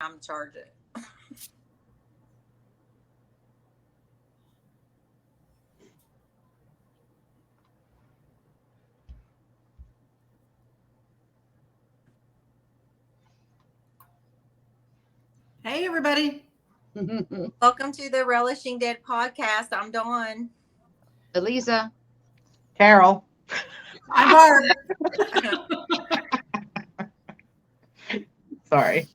time to charge it. Hey, everybody. Welcome to the Relishing Dead podcast. I'm Dawn. Elisa. Carol. I'm Barb. Sorry.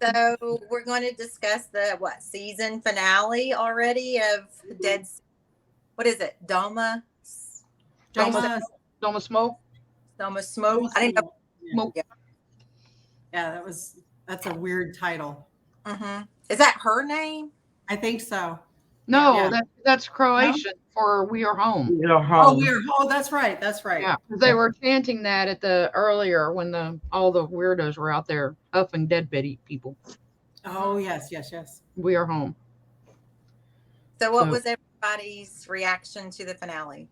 So we're going to discuss the season finale already of Dead. What is it? Doma Doma Smo. Doma Smo. I didn't know. Yeah, that's a weird title. Mm-hmm. Is that her name? I think so. No, Yeah. that's Croatian for "We Are Home." Oh, that's right. That's right. Yeah, they were chanting that at the earlier when all the weirdos were out there huffing dead people. Oh, yes. We are home. So what was everybody's reaction to the finale?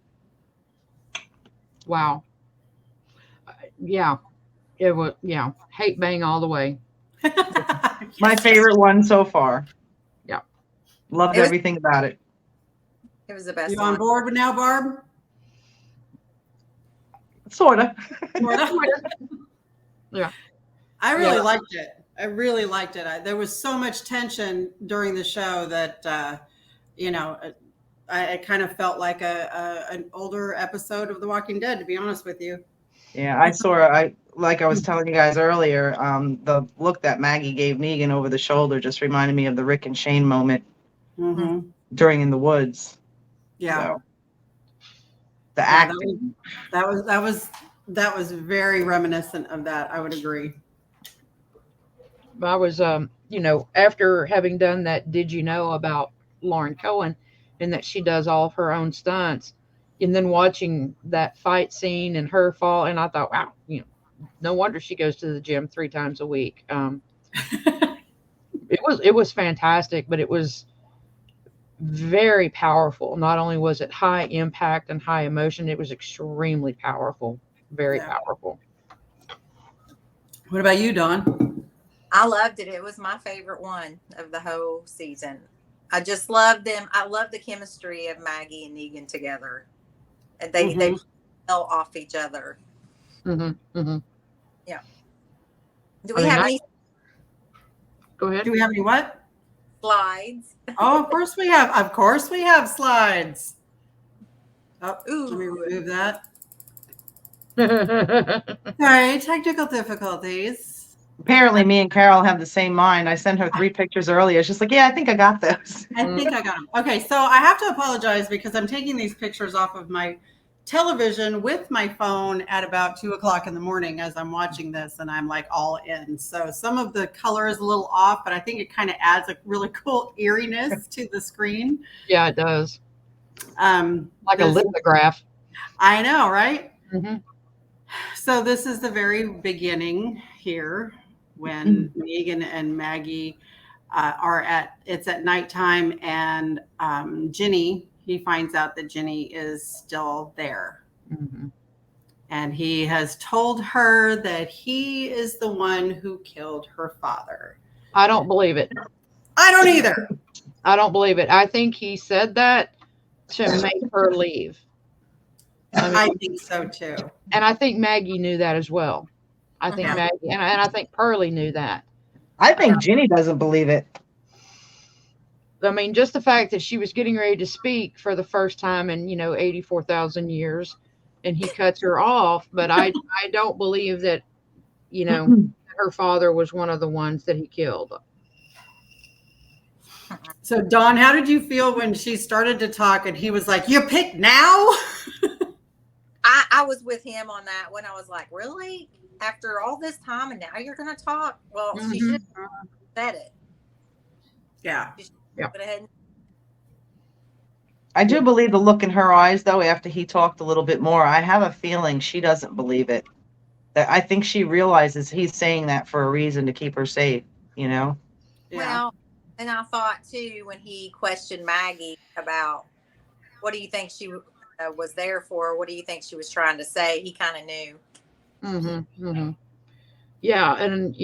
Wow. Yeah, it was. Yeah, hate bang all the way. My favorite one so far. Yeah. Loved everything about it. It was the best. You on board with now, Barb? Sorta. Yeah. I really liked it. There was so much tension during the show that, I kind of felt like an older episode of The Walking Dead, to be honest with you. Yeah, like I was telling you guys earlier, the look that Maggie gave Negan over the shoulder just reminded me of the Rick and Shane moment during In the Woods. Yeah. So, the acting. That was very reminiscent of that. I would agree. I was, after having done that, did you know about Lauren Cohen and that she does all of her own stunts, and then watching that fight scene and her fall, and I thought, wow, no wonder she goes to the gym 3 times a week. It was fantastic, but it was very powerful. Not only was it high impact and high emotion, it was extremely powerful, very powerful. What about you, Dawn? I loved it. It was my favorite one of the whole season. I just loved them. I love the chemistry of Maggie and Negan together. And they fell off each other. Mm-hmm. Mm-hmm. Yeah. Do we have any? Go ahead. Do we have any what? Slides. Oh, of course we have. Of course we have slides. Oh, Ooh. Let me remove that. Sorry, technical difficulties. Apparently, me and Carol have the same mind. I sent her 3 pictures earlier. She's like, yeah, I think I got those. I think I got them. Okay, so I have to apologize because I'm taking these pictures off of my television with my phone at about 2:00 in the morning as I'm watching this, and I'm like all in. So some of the color is a little off, but I think it kind of adds a really cool eeriness to the screen. Yeah, it does. Like a lithograph. I know, right? Mm-hmm. So this is the very beginning here when Negan and Maggie it's at nighttime, and Ginny, he finds out that Ginny is still there. Mm-hmm. And he has told her that he is the one who killed her father. I don't believe it. I don't either. I don't believe it. I think he said that to make her leave. I think so too. And I think Maggie knew that as well. I think Maggie and I think Pearlie knew that. I think Ginny doesn't believe it. I mean, just the fact that she was getting ready to speak for the first time in 84,000 years, and he cuts her off. But I don't believe that her father was one of the ones that he killed. So Dawn, how did you feel when she started to talk and he was like, "You pick now"? I was with him on that when I was like, really? After all this time and now you're going to talk? Well, she should have said it. Yeah. I do believe the look in her eyes, though, after he talked a little bit more. I have a feeling she doesn't believe it. That I think she realizes he's saying that for a reason to keep her safe, Yeah. Well, and I thought, too, when he questioned Maggie about what do you think she was there for? What do you think she was trying to say? He kind of knew. Mm-hmm. Mm-hmm. Yeah. And,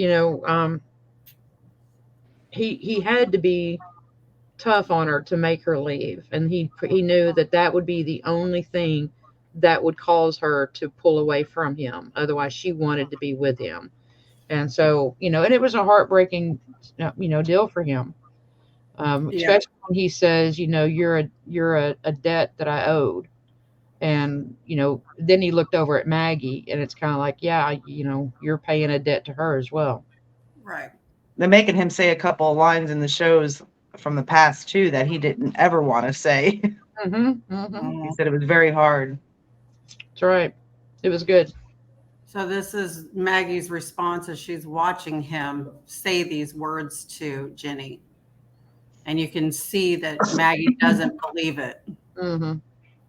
he had to be tough on her to make her leave, and he knew that that would be the only thing that would cause her to pull away from him. Otherwise, she wanted to be with him. And so, and it was a heartbreaking, deal for him. Yeah. Especially when he says, you're a debt that I owed. And, then he looked over at Maggie, and it's kind of like, yeah, you're paying a debt to her as well. Right. They're making him say a couple of lines in the shows from the past too that he didn't ever want to say. He said it was very hard. That's right. It was good. So this is Maggie's response as she's watching him say these words to Jenny. And you can see that Maggie doesn't believe it. Mm-hmm.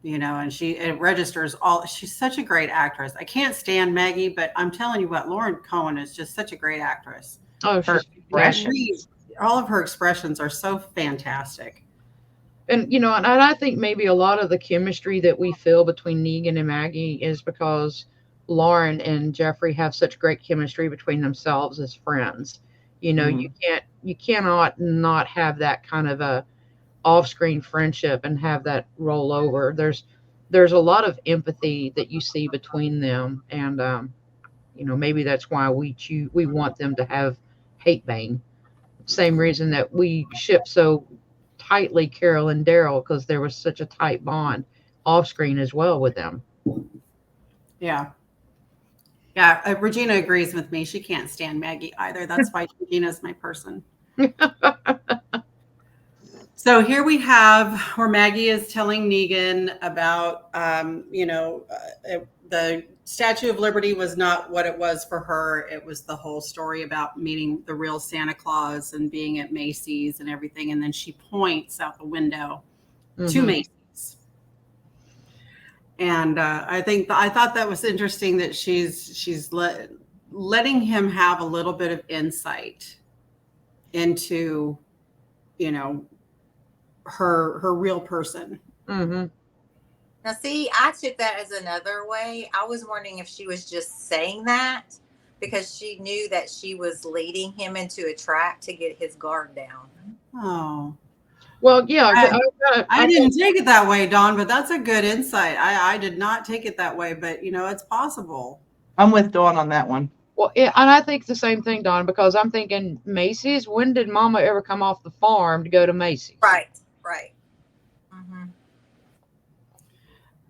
And it registers all. She's such a great actress. I can't stand Maggie, but I'm telling you what, Lauren Cohen is just such a great actress. Oh, Her expressions. All of her expressions are so fantastic. And, and I think maybe a lot of the chemistry that we feel between Negan and Maggie is because Lauren and Jeffrey have such great chemistry between themselves as friends. You cannot not have that kind of a off-screen friendship and have that roll over. There's a lot of empathy that you see between them, and maybe that's why we want them to have hate bang. Same reason that we ship so tightly Carol and Daryl, because there was such a tight bond off screen as well with them. Yeah, Regina agrees with me. She can't stand Maggie either. That's why Regina's my person. So here we have where Maggie is telling Negan about, the Statue of Liberty was not what it was for her. It was the whole story about meeting the real Santa Claus and being at Macy's and everything. And then she points out the window to Macy's. And I thought that was interesting that she's letting him have a little bit of insight into, her real person. Mm-hmm. Now, see, I took that as another way. I was wondering if she was just saying that because she knew that she was leading him into a trap to get his guard down. Oh. Well, yeah. I didn't take it that way, Dawn, but that's a good insight. I did not take it that way, but, it's possible. I'm with Dawn on that one. Well, yeah, and I think the same thing, Dawn, because I'm thinking Macy's. When did Mama ever come off the farm to go to Macy's? Right. Mm-hmm.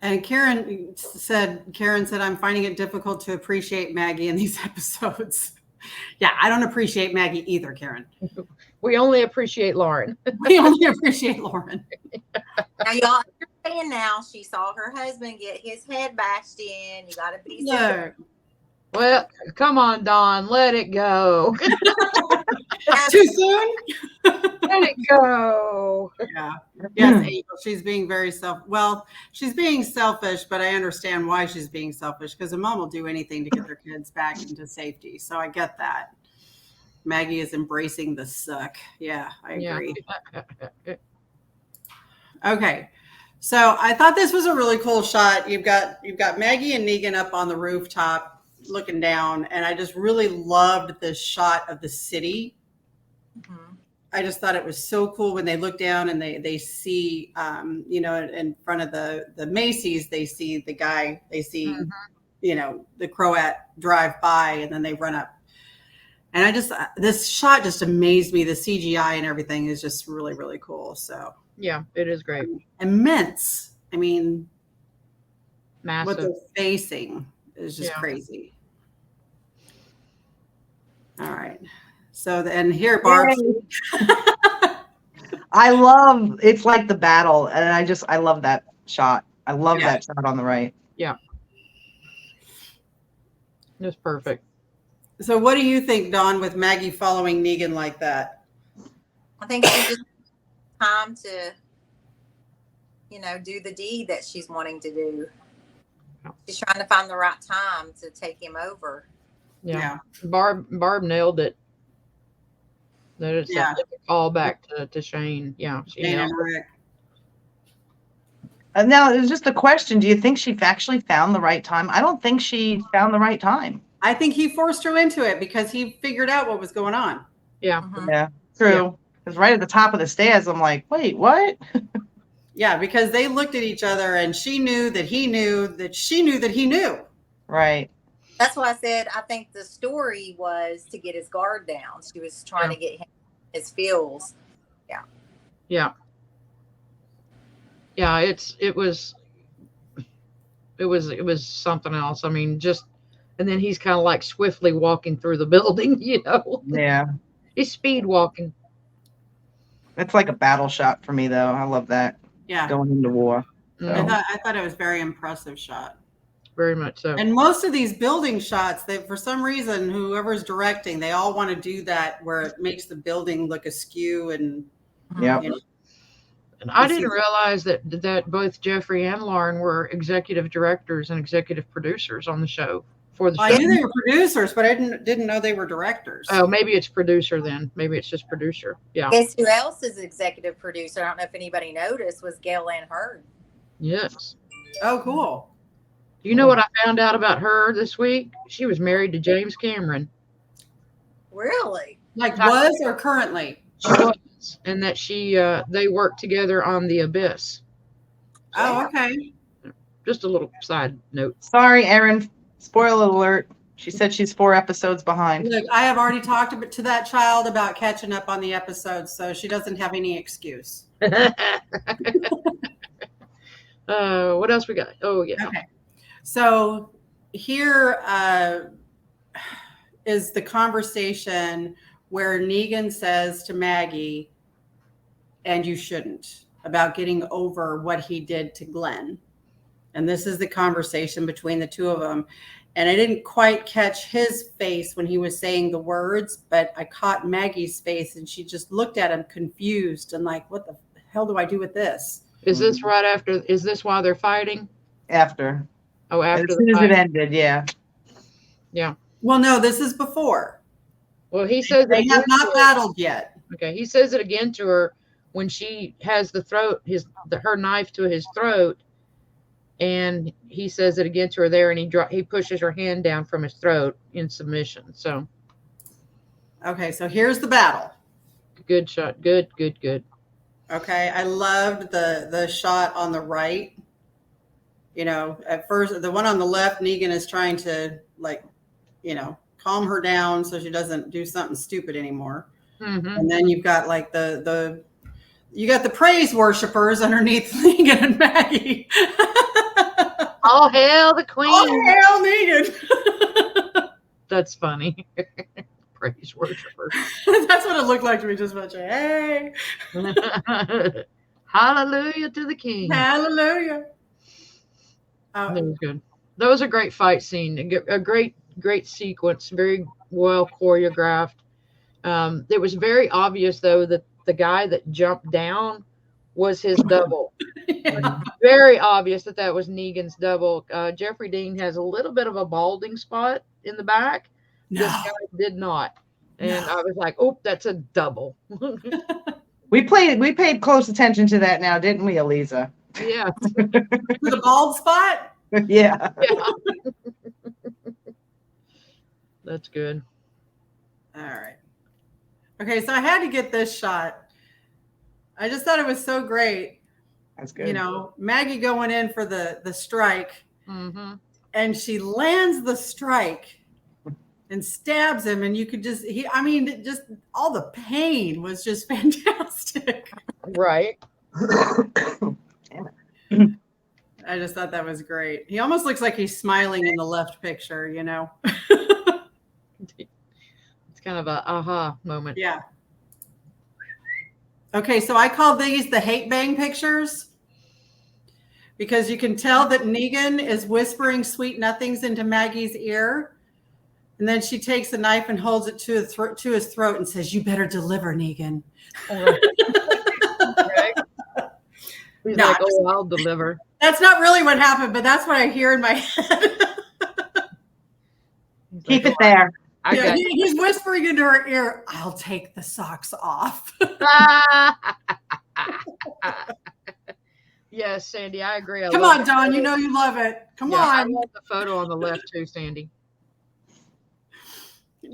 And Karen said, I'm finding it difficult to appreciate Maggie in these episodes. Yeah, I don't appreciate Maggie either, Karen. We only appreciate Lauren. We only appreciate Lauren. Now, y'all understand now, she saw her husband get his head bashed in. You got to be Look. Well, come on, Dawn. Let it go. Too soon? Let it go. Yeah. Yes, Angel, she's being she's being selfish, but I understand why she's being selfish, because a mom will do anything to get their kids back into safety. So I get that. Maggie is embracing the suck. Yeah, I agree. Yeah. Okay. So I thought this was a really cool shot. You've got Maggie and Negan up on the rooftop looking down, and I just really loved this shot of the city. Mm-hmm. I just thought it was so cool when they look down and they see, in front of the Macy's, they see the guy, they see, the Croat drive by, and then they run up. And this shot just amazed me. The CGI and everything is just really, really cool. So yeah, it is great. Immense. I mean, massive. What they're facing is just crazy. All right. So then here, Barb. It's like the battle. And I love that shot. I love that shot on the right. Yeah. It's perfect. So what do you think, Dawn, with Maggie following Negan like that? I think she just time to, do the deed that she's wanting to do. She's trying to find the right time to take him over. Yeah. Barb nailed it. That is a call back to Shane. Yeah. Shane and Rick. And now it's just a question. Do you think she actually found the right time? I don't think she found the right time. I think he forced her into it because he figured out what was going on. Yeah. Mm-hmm. Yeah. True. Because right at the top of the stairs, I'm like, wait, what? Yeah, because they looked at each other and she knew that he knew that she knew that he knew. Right. That's why I said I think the story was to get his guard down. She was trying to get him his feels. Yeah. Yeah, it was something else. I mean, just, and then he's kind of like swiftly walking through the building, you know. Yeah. He's speed walking. It's like a battle shot for me, though. I love that. Yeah. Going into war. Mhm. I thought it was a very impressive shot. Very much so. And most of these building shots, that for some reason, whoever's directing, they all want to do that where it makes the building look askew and Yeah. you know, And I didn't realize that both Jeffrey and Lauren were executive directors and executive producers on the show for the show. I knew they were producers, but I didn't know they were directors. Oh, maybe it's producer then. Maybe it's just producer. Yeah. Guess who else is executive producer? I don't know if anybody noticed, was Gail Ann Hurd. Yes. Oh, cool. Do you know what I found out about her this week? She was married to James Cameron. Really? Like was or currently? She was, and that they worked together on The Abyss. Oh, okay. Just a little side note. Sorry, Erin. Spoiler alert. She said she's 4 episodes behind. Look, I have already talked to that child about catching up on the episodes, so she doesn't have any excuse. What else we got? Oh yeah. Okay. So here is the conversation where Negan says to Maggie, and you shouldn't, about getting over what he did to Glenn. And this is the conversation between the two of them. And I didn't quite catch his face when he was saying the words, but I caught Maggie's face and she just looked at him confused and like, what the hell do I do with this? Is this right after? Is this while they're fighting? After. Oh, after As soon the as fight. it ended, yeah. Yeah. Well, no, this is before. Well, he says They have not battled yet. Okay, he says it again to her when she has her knife to his throat, and he says it again to her there, and he pushes her hand down from his throat in submission. So, Okay, so here's the battle. good shot. Good. Okay, I loved the shot on the right. You know, at first, the one on the left, Negan is trying to calm her down so she doesn't do something stupid anymore. Mm-hmm. And then you've got like you got the praise worshipers underneath Negan and Maggie. All hail the queen. Oh, hell, Negan. That's funny. Praise worshiper. That's what it looked like to me. Just much. Hey, hallelujah to the king. hallelujah. That was good. That was a great fight scene. A great sequence. Very well choreographed. It was very obvious though that the guy that jumped down was his double. Yeah. Very obvious that was Negan's double. Jeffrey Dean has a little bit of a balding spot in the back. No. This guy did not. And I was like, oh, that's a double. We paid close attention to that now, didn't we, Eliza? Yeah. The bald spot? Yeah. That's good. All right. Okay, so I had to get this shot. I just thought it was so great. That's good. You know, Maggie going in for the strike, Mm-hmm. and she lands the strike and stabs him, and you could just all the pain was just fantastic. Right. I just thought that was great. He almost looks like he's smiling in the left picture, you know. It's kind of a aha moment. Yeah. Okay, so I call these the hate bang pictures because you can tell that Negan is whispering sweet nothings into Maggie's ear. And then she takes the knife and holds it to his throat and says, "You better deliver, Negan." Right. He's No, like, "Oh, I'll deliver." That's not really what happened, but that's what I hear in my head. He's Keep like, it there. I Yeah, got he's whispering into her ear, "I'll take the socks off." Yes, Sandy, I agree. Come on, Dawn. You know you love it. Come I on. love the photo on the left too, Sandy.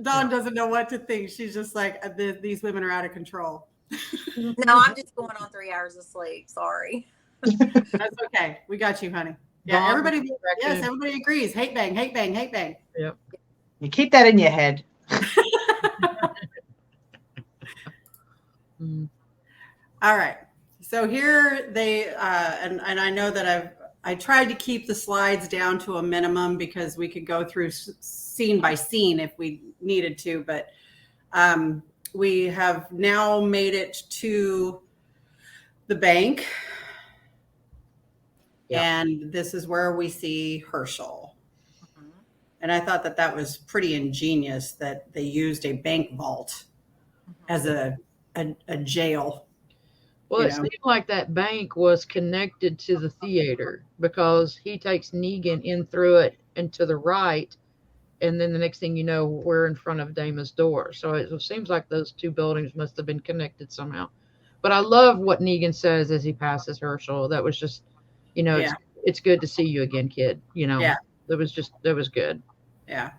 Dawn doesn't know what to think. She's just like, these women are out of control. No, I'm just going on 3 hours of sleep. Sorry. That's okay. We got you, honey. Yeah, Dawn, everybody. Yes, everybody agrees. Hate bang, hate bang, hate bang. Yep. You keep that in your head. Mm. All right. So here they and I know that I tried to keep the slides down to a minimum because we could go through scene by scene if we needed to, but we have now made it to the bank. Yeah. And this is where we see Herschel. Mhm. And I thought that was pretty ingenious that they used a bank vault as a jail. Well, it seemed like that bank was connected to the theater because he takes Negan in through it and to the right, and then the next thing you know, we're in front of Dama's door. So it seems like those two buildings must have been connected somehow. But I love what Negan says as he passes Herschel. That was just, it's good to see you again, kid. Yeah. That was good. Yeah.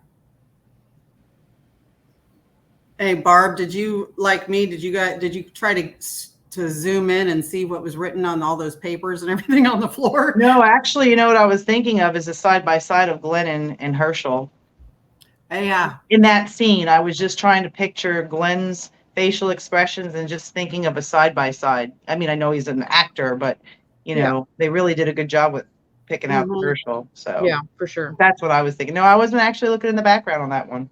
Hey, Barb, did you, like me, did you try to zoom in and see what was written on all those papers and everything on the floor? No, actually, you know what I was thinking of is a side by side of Glenn and Herschel. Yeah. In that scene, I was just trying to picture Glenn's facial expressions and just thinking of a side by side. I mean, I know he's an actor, but they really did a good job with picking out Herschel. So yeah, for sure. That's what I was thinking. No, I wasn't actually looking in the background on that one.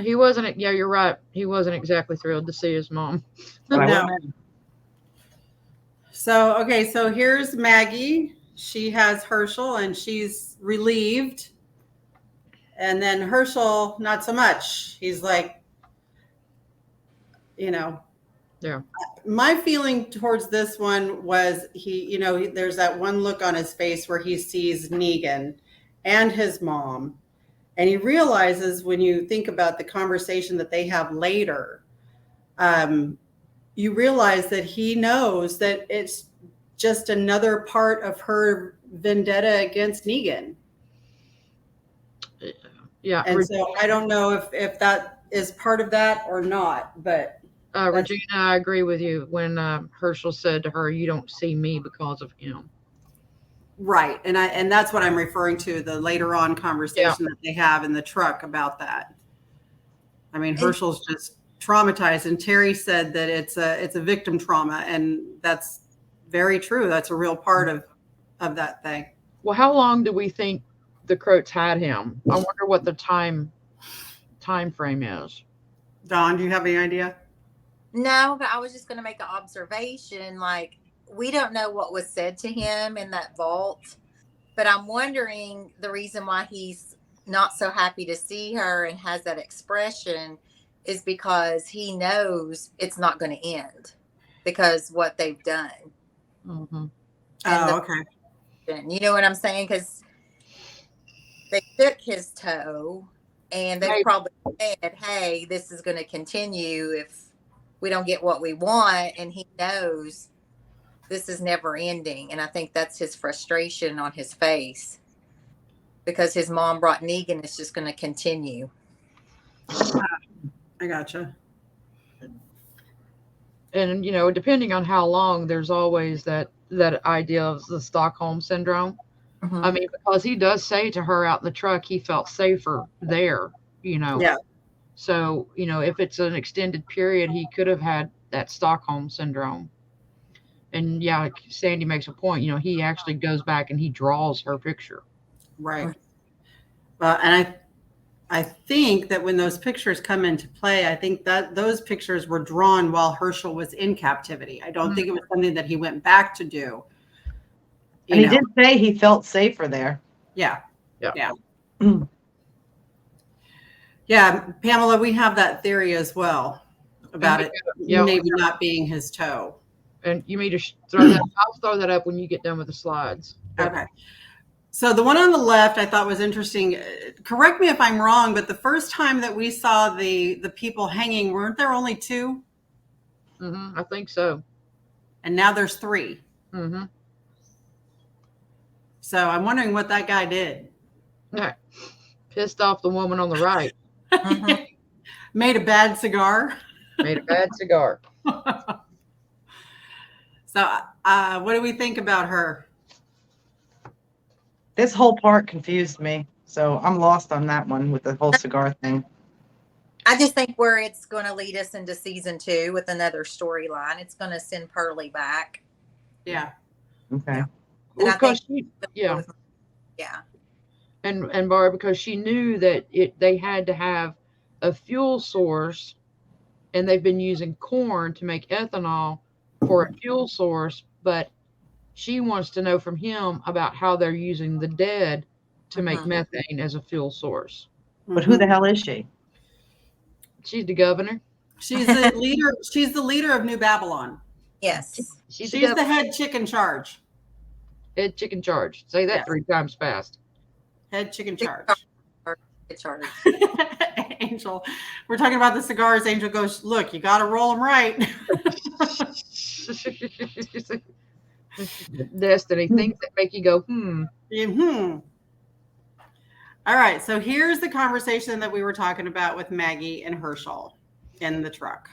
He wasn't. Yeah, you're right. He wasn't exactly thrilled to see his mom. No. So here's Maggie. She has Herschel and she's relieved. And then Herschel, not so much. He's like, Yeah. My feeling towards this one was there's that one look on his face where he sees Negan and his mom. And he realizes, when you think about the conversation that they have later, you realize that he knows that it's just another part of her vendetta against Negan. Yeah. And so I don't know if that is part of that or not, but Regina, I agree with you when Herschel said to her, "You don't see me because of him." Right. And that's what I'm referring to, the later on conversation that they have in the truck about that. I mean, Herschel's just traumatized, and Terry said that it's a victim trauma, and that's very true. That's a real part of that thing. Well, how long do we think the Croats had him? I wonder what the time frame is. Dawn, do you have any idea? No, but I was just going to make an observation. Like, we don't know what was said to him in that vault, but I'm wondering the reason why he's not so happy to see her and has that expression is because he knows it's not going to end because what they've done. Mm-hmm. Okay. You know what I'm saying? Because they took his toe and they probably said, hey, this is going to continue if we don't get what we want. And he knows this is never ending. And I think that's his frustration on his face because his mom brought Negan. It's just going to continue. I gotcha. And, depending on how long, there's always that idea of the Stockholm syndrome. Mm-hmm. I mean, because he does say to her out in the truck, he felt safer there, Yeah. So, if it's an extended period, he could have had that Stockholm syndrome. And yeah, Sandy makes a point, he actually goes back and he draws her picture. Right. Well, and I think that when those pictures come into play, I think that those pictures were drawn while Herschel was in captivity. I don't think it was something that he went back to do. And he did say he felt safer there. Yeah. Yeah. Yeah. Yeah, Pamela, we have that theory as well about it maybe not being his toe. And you mean to throw that? I'll throw that up when you get done with the slides. Okay. So the one on the left I thought was interesting. Correct me if I'm wrong, but the first time that we saw the people hanging, weren't there only two? Mm-hmm, I think so. And now there's three. Mm-hmm. So I'm wondering what that guy did. Okay. Pissed off the woman on the right. Mhm. Made a bad cigar. Made a bad cigar. So, what do we think about her? This whole part confused me. So I'm lost on that one with the whole cigar thing. I just think where it's going to lead us into season 2 with another storyline, it's going to send Pearlie back. Yeah. Okay. Yeah. Well, And I think, yeah. yeah. And Barb, because she knew that they had to have a fuel source, and they've been using corn to make ethanol for a fuel source, but she wants to know from him about how they're using the dead to make methane as a fuel source. But who the hell is she? She's the governor. She's the leader. She's the leader of New Babylon. Yes. She's the head chick in charge. Head chick in charge. Say that 3 times fast. Head chick in charge. Charge. Angel, we're talking about the cigars. Angel goes, look, you got to roll them right. Destiny, things that make you go, All right, so here's the conversation that we were talking about with Maggie and Herschel in the truck,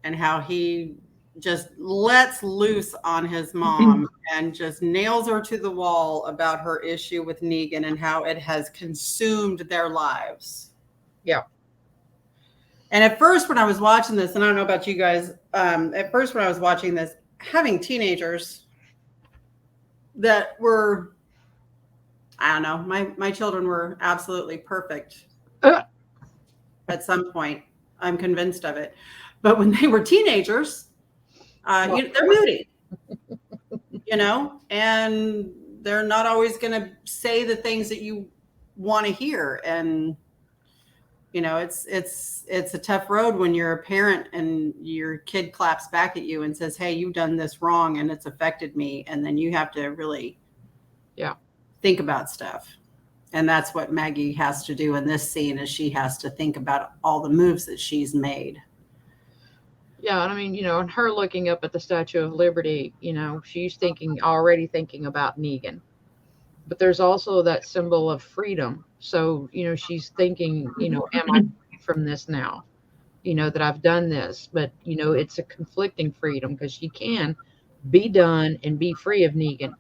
and how he just lets loose on his mom and just nails her to the wall about her issue with Negan and how it has consumed their lives. Yeah. And at first, when I was watching this, and I don't know about you guys, at first when I was watching this, having teenagers that were, I don't know, my children were absolutely perfect at some point. I'm convinced of it. But when they were teenagers, they're moody, and they're not always going to say the things that you want to hear. And, it's a tough road when you're a parent and your kid claps back at you and says, hey, you've done this wrong and it's affected me. And then you have to really think about stuff. And that's what Maggie has to do in this scene, is she has to think about all the moves that she's made. Yeah, and I mean, and her looking up at the Statue of Liberty, she's already thinking about Negan. But there's also that symbol of freedom. So, she's thinking, am I free from this now? That I've done this. But, it's a conflicting freedom, because she can be done and be free of Negan.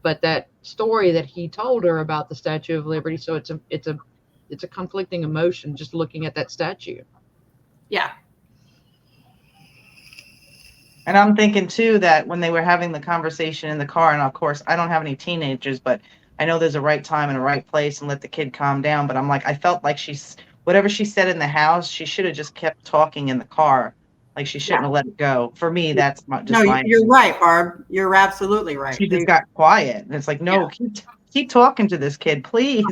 But that story that he told her about the Statue of Liberty, so it's a conflicting emotion just looking at that statue. Yeah. And I'm thinking too that when they were having the conversation in the car, and of course I don't have any teenagers, but I know there's a right time and a right place, and let the kid calm down. But I'm like, I felt like whatever she said in the house, she should have just kept talking in the car. Like she shouldn't have let it go. For me, that's you're right, Barb. You're absolutely right. She just got quiet, and it's like, no, keep talking to this kid, please.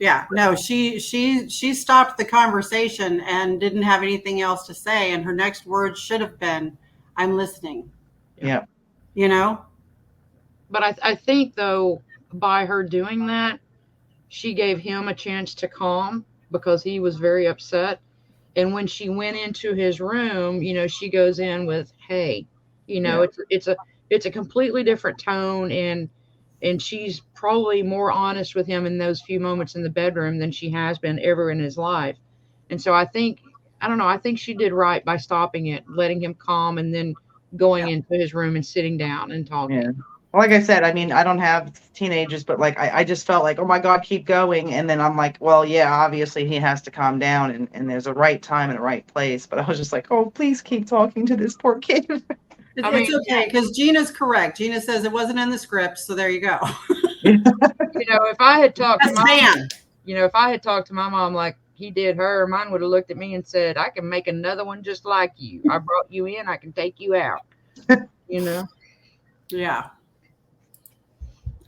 Yeah, no, she stopped the conversation and didn't have anything else to say, and her next words should have been, I'm listening. Yeah. But I think, though, by her doing that, she gave him a chance to calm, because he was very upset. And when she went into his room, she goes in with, hey, it's a completely different tone. And she's probably more honest with him in those few moments in the bedroom than she has been ever in his life. And so I think she did right by stopping it, letting him calm, and then going into his room and sitting down and talking. Yeah. Well, like I said, I mean, I don't have teenagers, but like I just felt like, oh my God, keep going. And then I'm like, well, yeah, obviously he has to calm down, and there's a right time and a right place. But I was just like, oh, please keep talking to this poor kid. It's okay, because Gina's correct. Gina says it wasn't in the script, so there you go. If I had talked to if I had talked to my mom like he did her, mine would have looked at me and said, I can make another one just like you. I brought you in, I can take you out. Yeah.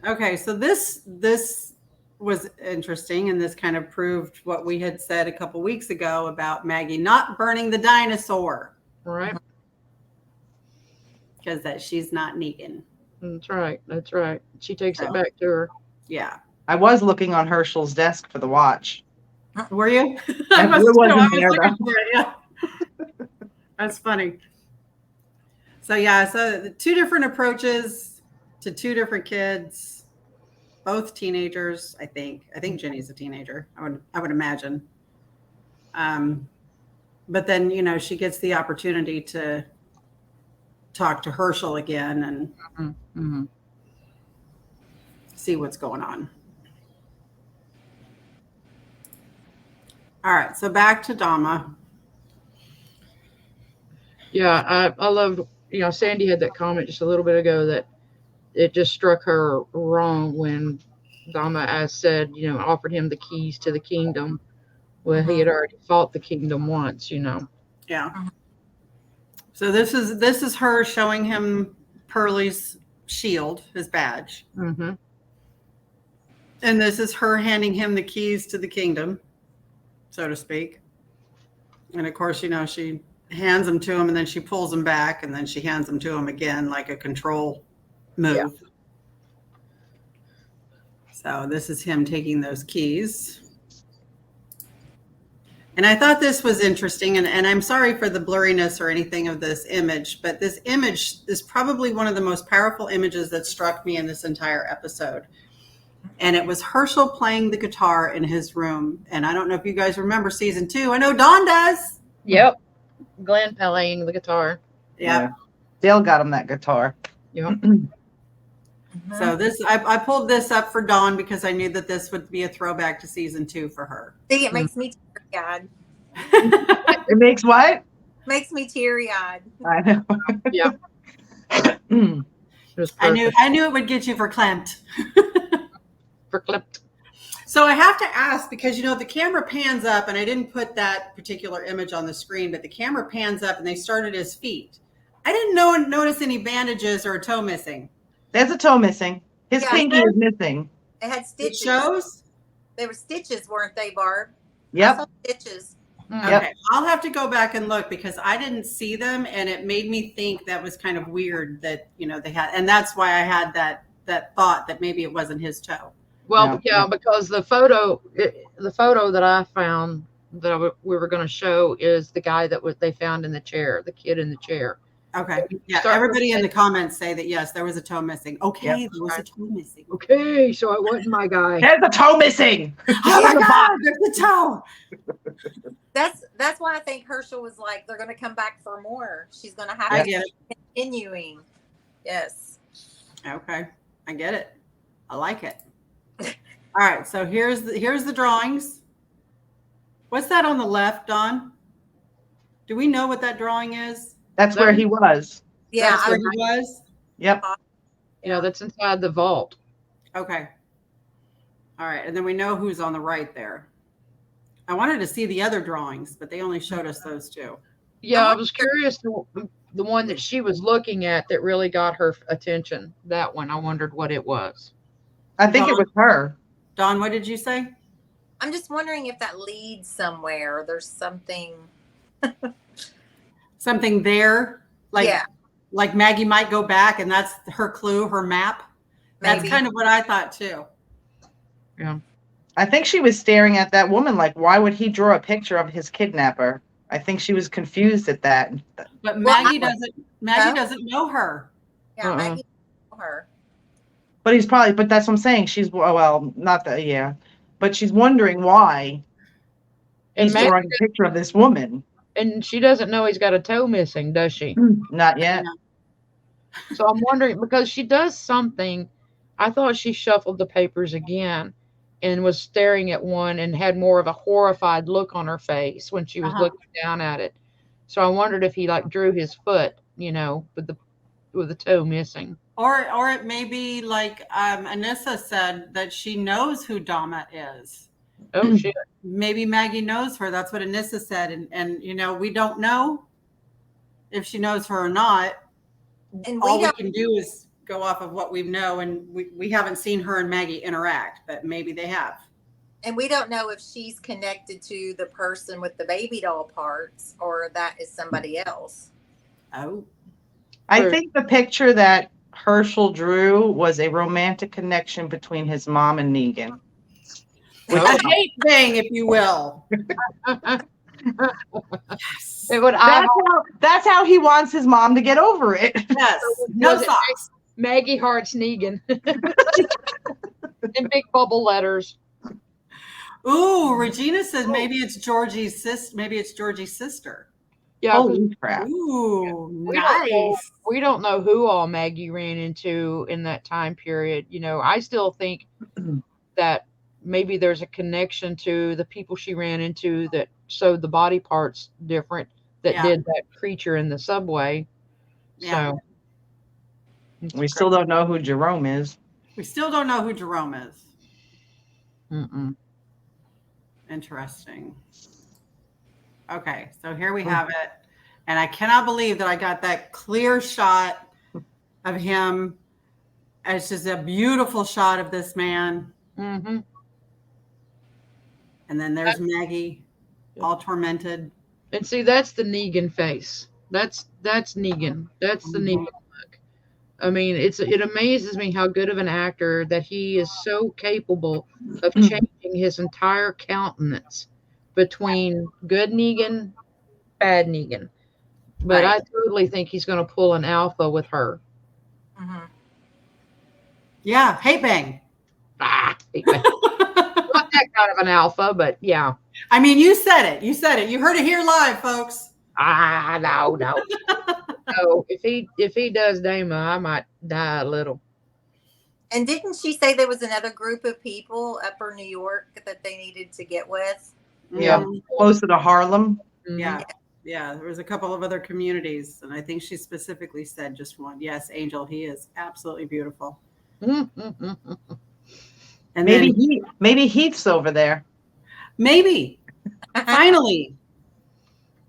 Okay, so this was interesting, and this kind of proved what we had said a couple weeks ago about Maggie not burning the dinosaur. Right. Because she's not Negan. That's right. She takes it back to her. Yeah. I was looking on Herschel's desk for the watch. Were you? Yeah. That's funny. So the 2 different approaches to 2 different kids, both teenagers. I think Jenny's a teenager. I would imagine. But then, you know, she gets the opportunity to talk to Herschel again and Mm-hmm. see what's going on. All right, so back to Doma. Yeah, I love, you know, Sandy had that comment just a little bit ago that it just struck her wrong when Dama, as said, you know, offered him the keys to the kingdom. Well, he had already fought the kingdom once, you know. Yeah. So this is her showing him Pearlie's shield, his badge. Mm-hmm. And this is her handing him the keys to the kingdom, so to speak. And of course, you know, she hands them to him and then she pulls them back and then she hands them to him again like a control move. Yeah. So this is him taking those keys. And I thought this was interesting, and I'm sorry for the blurriness or anything of this image, but this image is probably one of the most powerful images that struck me in this entire episode. And it was Herschel playing the guitar in his room. And I don't know if you guys remember season 2. I know Dawn does. Yep. Glenn playing the guitar. Yeah. Dale got him that guitar. Yep. So this, I pulled this up for Dawn because I knew that this would be a throwback to season 2 for her. See, it makes me teary-eyed. It makes what? Makes me teary-eyed. I know. Yeah. It was I perfect. knew it would get you verklempt. Verklempt. So I have to ask, because, you know, the camera pans up, and I didn't put that particular image on the screen, but the camera pans up and they started his feet. I didn't notice any bandages or a toe missing. There's a toe missing. His Yeah, pinky is missing. They had It stitches. shows? They were stitches, weren't they, Barb? I Yep. saw stitches. Yep. Okay, I'll have to go back and look because I didn't see them, and it made me think that was kind of weird that, you know, they had, and that's why I had that thought that maybe it wasn't his toe. Well, yeah, because the photo that I found that we were going to show is the guy that they found in the chair, the kid in the chair. Okay. Yeah. Start Everybody in with- the comments say that, yes, there was a toe missing. Okay. Yep. There was a toe missing. Okay, so it wasn't my guy. There's a toe missing. Oh my God, there's the toe. That's why I think Herschel was like, they're going to come back for more. She's going to have I to get keep continuing. Yes. Okay. I get it. I like it. All right. So here's the drawings. What's that on the left, Dawn? Do we know what that drawing is? That's where he was. Yeah. That's where he was? Yep. Yeah, that's inside the vault. Okay. All right. And then we know who's on the right there. I wanted to see the other drawings, but they only showed us those two. Yeah, I was curious. The one that she was looking at that really got her attention. That one, I wondered what it was. I think it was her. Dawn, what did you say? I'm just wondering if that leads somewhere. There's something. Something there? Yeah. Like Maggie might go back and that's her clue, her map. That's Maybe. kind of what I thought too. Yeah. I think she was staring at that woman like, why would he draw a picture of his kidnapper? I think she was confused at that. But Well, Maggie doesn't know her. Yeah. Uh-uh. Maggie told her. But that's what I'm saying. She's, well, not that, yeah. But she's wondering why And he's drawing a picture of this woman. and she doesn't know he's got a toe missing, does she? Not yet. So I'm wondering, because she does something. I thought she shuffled the papers again and was staring at one and had more of a horrified look on her face when she was looking down at it. So I wondered if he like drew his foot, you know, with the toe missing. Or it may be like Anissa said that she knows who Dama is. Oh shit. Maybe Maggie knows her. That's what Anissa said. And you know, we don't know if she knows her or not. And All we don't. can do is go off of what we know, and we haven't seen her and Maggie interact, but maybe they have. And we don't know if she's connected to the person with the baby doll parts or that is somebody else. Oh. I think the picture that Herschel drew was a romantic connection between his mom and Negan. A hate thing, if you will. Yes. It would, That's how he wants his mom to get over it. Yes. No Was it socks. Maggie Hart's Negan. in big bubble letters. Ooh, Regina says maybe it's Georgie's sister. Maybe it's Georgie's sister. Yeah, 'cause Holy crap. Ooh, we don't know, nice. we don't know who all Maggie ran into in that time period. You know, I still think that maybe there's a connection to the people she ran into that sewed the body parts different, that Yeah. did that creature in the subway. Yeah. So it's We still don't know who Jerome is. We still don't know who Jerome is. Mm-mm. Interesting. Okay, so here we have it. And I cannot believe that I got that clear shot of him. It's just a beautiful shot of this man. Mm-hmm. And then there's Maggie, all tormented. And see, that's the Negan face. That's Negan. That's the Negan look. I mean, it amazes me how good of an actor that he is, so capable of changing his entire countenance between good Negan, bad Negan. But Right. I totally think he's going to pull an alpha with her. Mhm. Yeah, hate bang. Not that kind of an alpha, but yeah. I mean, you said it. You said it. You heard it here live, folks. No. No, if he does Dama, I might die a little. And didn't she say there was another group of people, Upper New York, that they needed to get with? Yeah, closer to Harlem. Yeah. Yeah, there was a couple of other communities, and I think she specifically said just one. Yes, Angel, he is absolutely beautiful. Mm-hmm. And maybe Heath's over there. Maybe. Finally.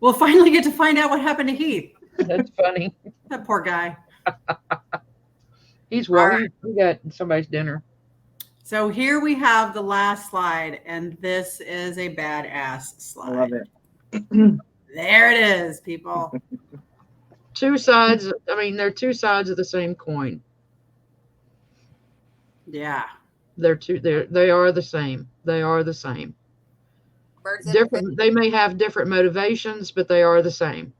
We'll finally get to find out what happened to Heath. That's funny. That poor guy. He got somebody's dinner. So here we have the last slide, and this is a badass slide. I love it. There it is, people. Two sides. I mean, they're two sides of the same coin. Yeah. They are the same. They are the same. Birds of a Different. They may have different motivations, but they are the same.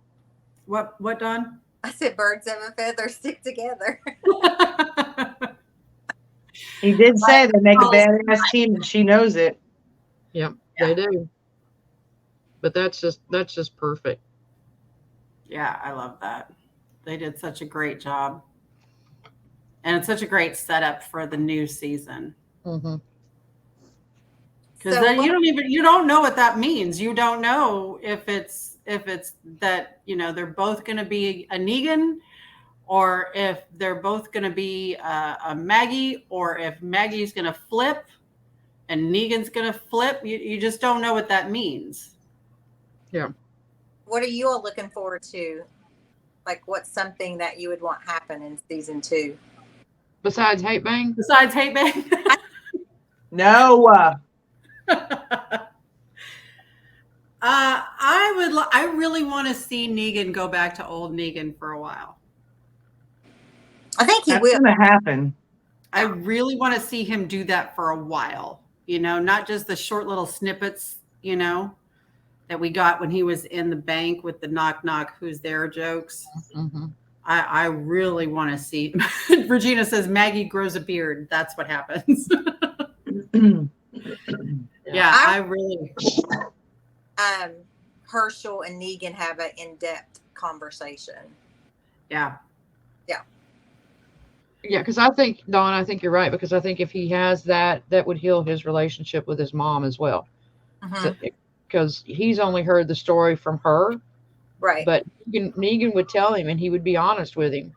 What, Don? I said birds of a feather stick together. He did say they make a badass team, and she knows it. Yep, they do. But that's just perfect. Yeah, I love that. They did such a great job. And it's such a great setup for the new season. Mm-hmm. Because you don't know what that means. You don't know if it's that, they're both going to be a Negan, or if they're both going to be a Maggie, or if Maggie's going to flip and Negan's going to flip. You just don't know what that means. Yeah. What are you all looking forward to? Like, what's something that you would want happen in season 2? Besides hate bang? Besides hate bang? No. I really want to see Negan go back to old Negan for a while. I think he That's will. going to happen. I really want to see him do that for a while. Not just the short little snippets, that we got when he was in the bank with the knock knock who's there jokes. Mm-hmm. I really want to see. Regina says Maggie grows a beard. That's what happens. Yeah, I really. Herschel and Negan have an in-depth conversation. Yeah. Yeah, because I think, Dawn, I think you're right, because I think if he has that would heal his relationship with his mom as well. Because he's only heard the story from her. Right. But Negan would tell him, and he would be honest with him,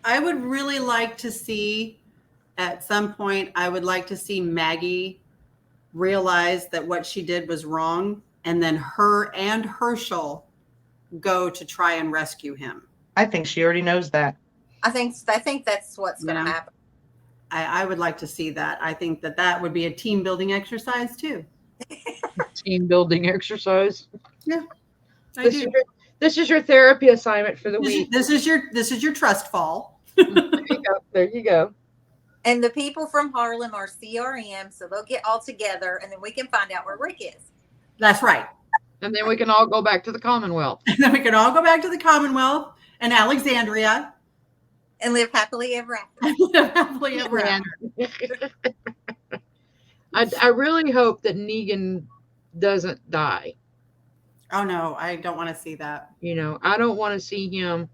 I would really like to see, at some point, I would like to see Maggie realize that what she did was wrong, and then her and Herschel go to try and rescue him. I think she already knows that. I think that's what's going to happen. I would like to see that. I think that would be a team building exercise too. Team building exercise. Yeah. This is your therapy assignment for the week. This is your trust fall. There you go. And the people from Harlem are CRM, so they'll get all together, and then we can find out where Rick is. That's right. And then we can all go back to the Commonwealth. And then we can all go back to the Commonwealth and Alexandria. And live happily ever after. Happily ever after. I really hope that Negan doesn't die. Oh no, I don't want to see that. You know, I don't want to see him,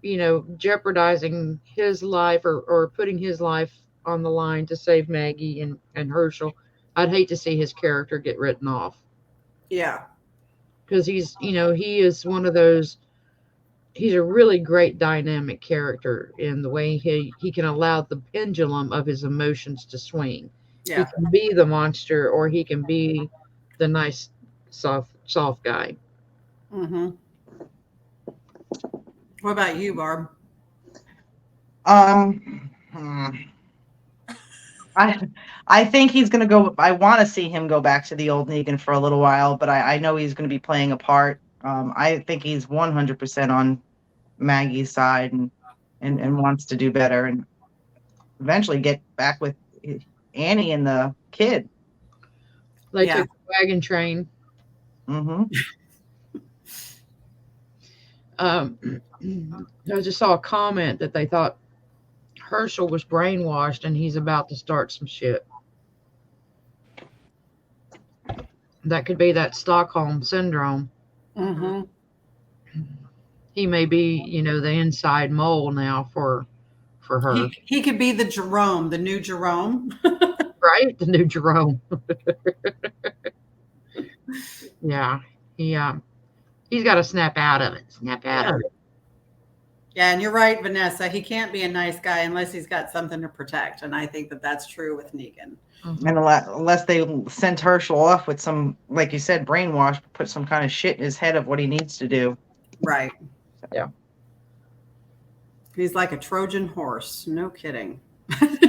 you know, jeopardizing his life or putting his life on the line to save Maggie and Herschel. I'd hate to see his character get written off. Yeah. Because he's, you know, he is one of those, he's a really great dynamic character in the way he can allow the pendulum of his emotions to swing. Yeah. He can be the monster or he can be the nice, soft guy. Mm-hmm. What about you, Barb? I think he's gonna go. I want to see him go back to the old Negan for a little while, but I know he's gonna be playing a part. I think he's 100% on Maggie's side and wants to do better and eventually get back with Annie and the kid. They took the wagon train. Mm-hmm. I just saw a comment that they thought Herschel was brainwashed and he's about to start some shit. That could be that Stockholm syndrome. Mm-hmm. He may be, you know, the inside mole now for her. He could be the Jerome, the new Jerome. Right? The new Jerome. Yeah. He's got to snap out of it. Snap out of it. Yeah, and you're right, Vanessa. He can't be a nice guy unless he's got something to protect. And I think that that's true with Negan. Mm-hmm. And unless they sent Herschel off with some, like you said, brainwash, put some kind of shit in his head of what he needs to do. Right. Yeah. He's like a Trojan horse. No kidding.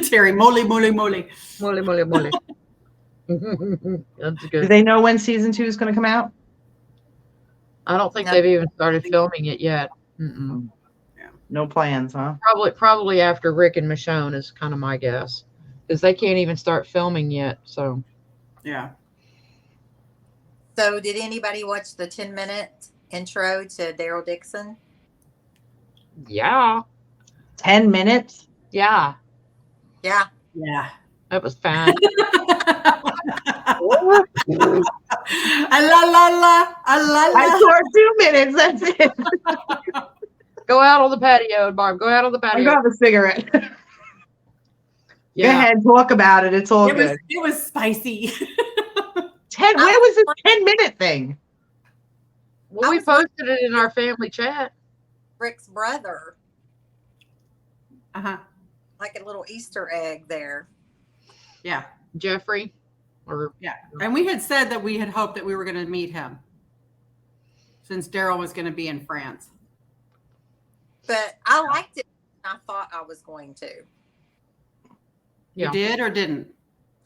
Terry, moly, moly, moly. Moly, moly, moly. That's Do good. they know when season 2 is going to come out? I don't think they've even started filming it yet. Mm-mm. No plans, huh? Probably after Rick and Michonne is kind of my guess, because they can't even start filming yet. So yeah. So did anybody watch the 10-minute intro to Daryl Dixon? yeah, 10 minutes? yeah, Yeah. Yeah. that was fine. I saw 2 minutes. That's it. Go out on the patio, Barb. Go out on the I patio. got a cigarette. Yeah. Go ahead, talk about it. It's all good. It was spicy. Where was this 10-minute thing? Well, we posted it in our family chat. Rick's brother. Uh-huh. Like a little Easter egg there. Yeah. Jeffrey. Yeah. And we had said that we had hoped that we were going to meet him since Daryl was going to be in France. But I liked it. I thought I was going to. Yeah. You did or didn't?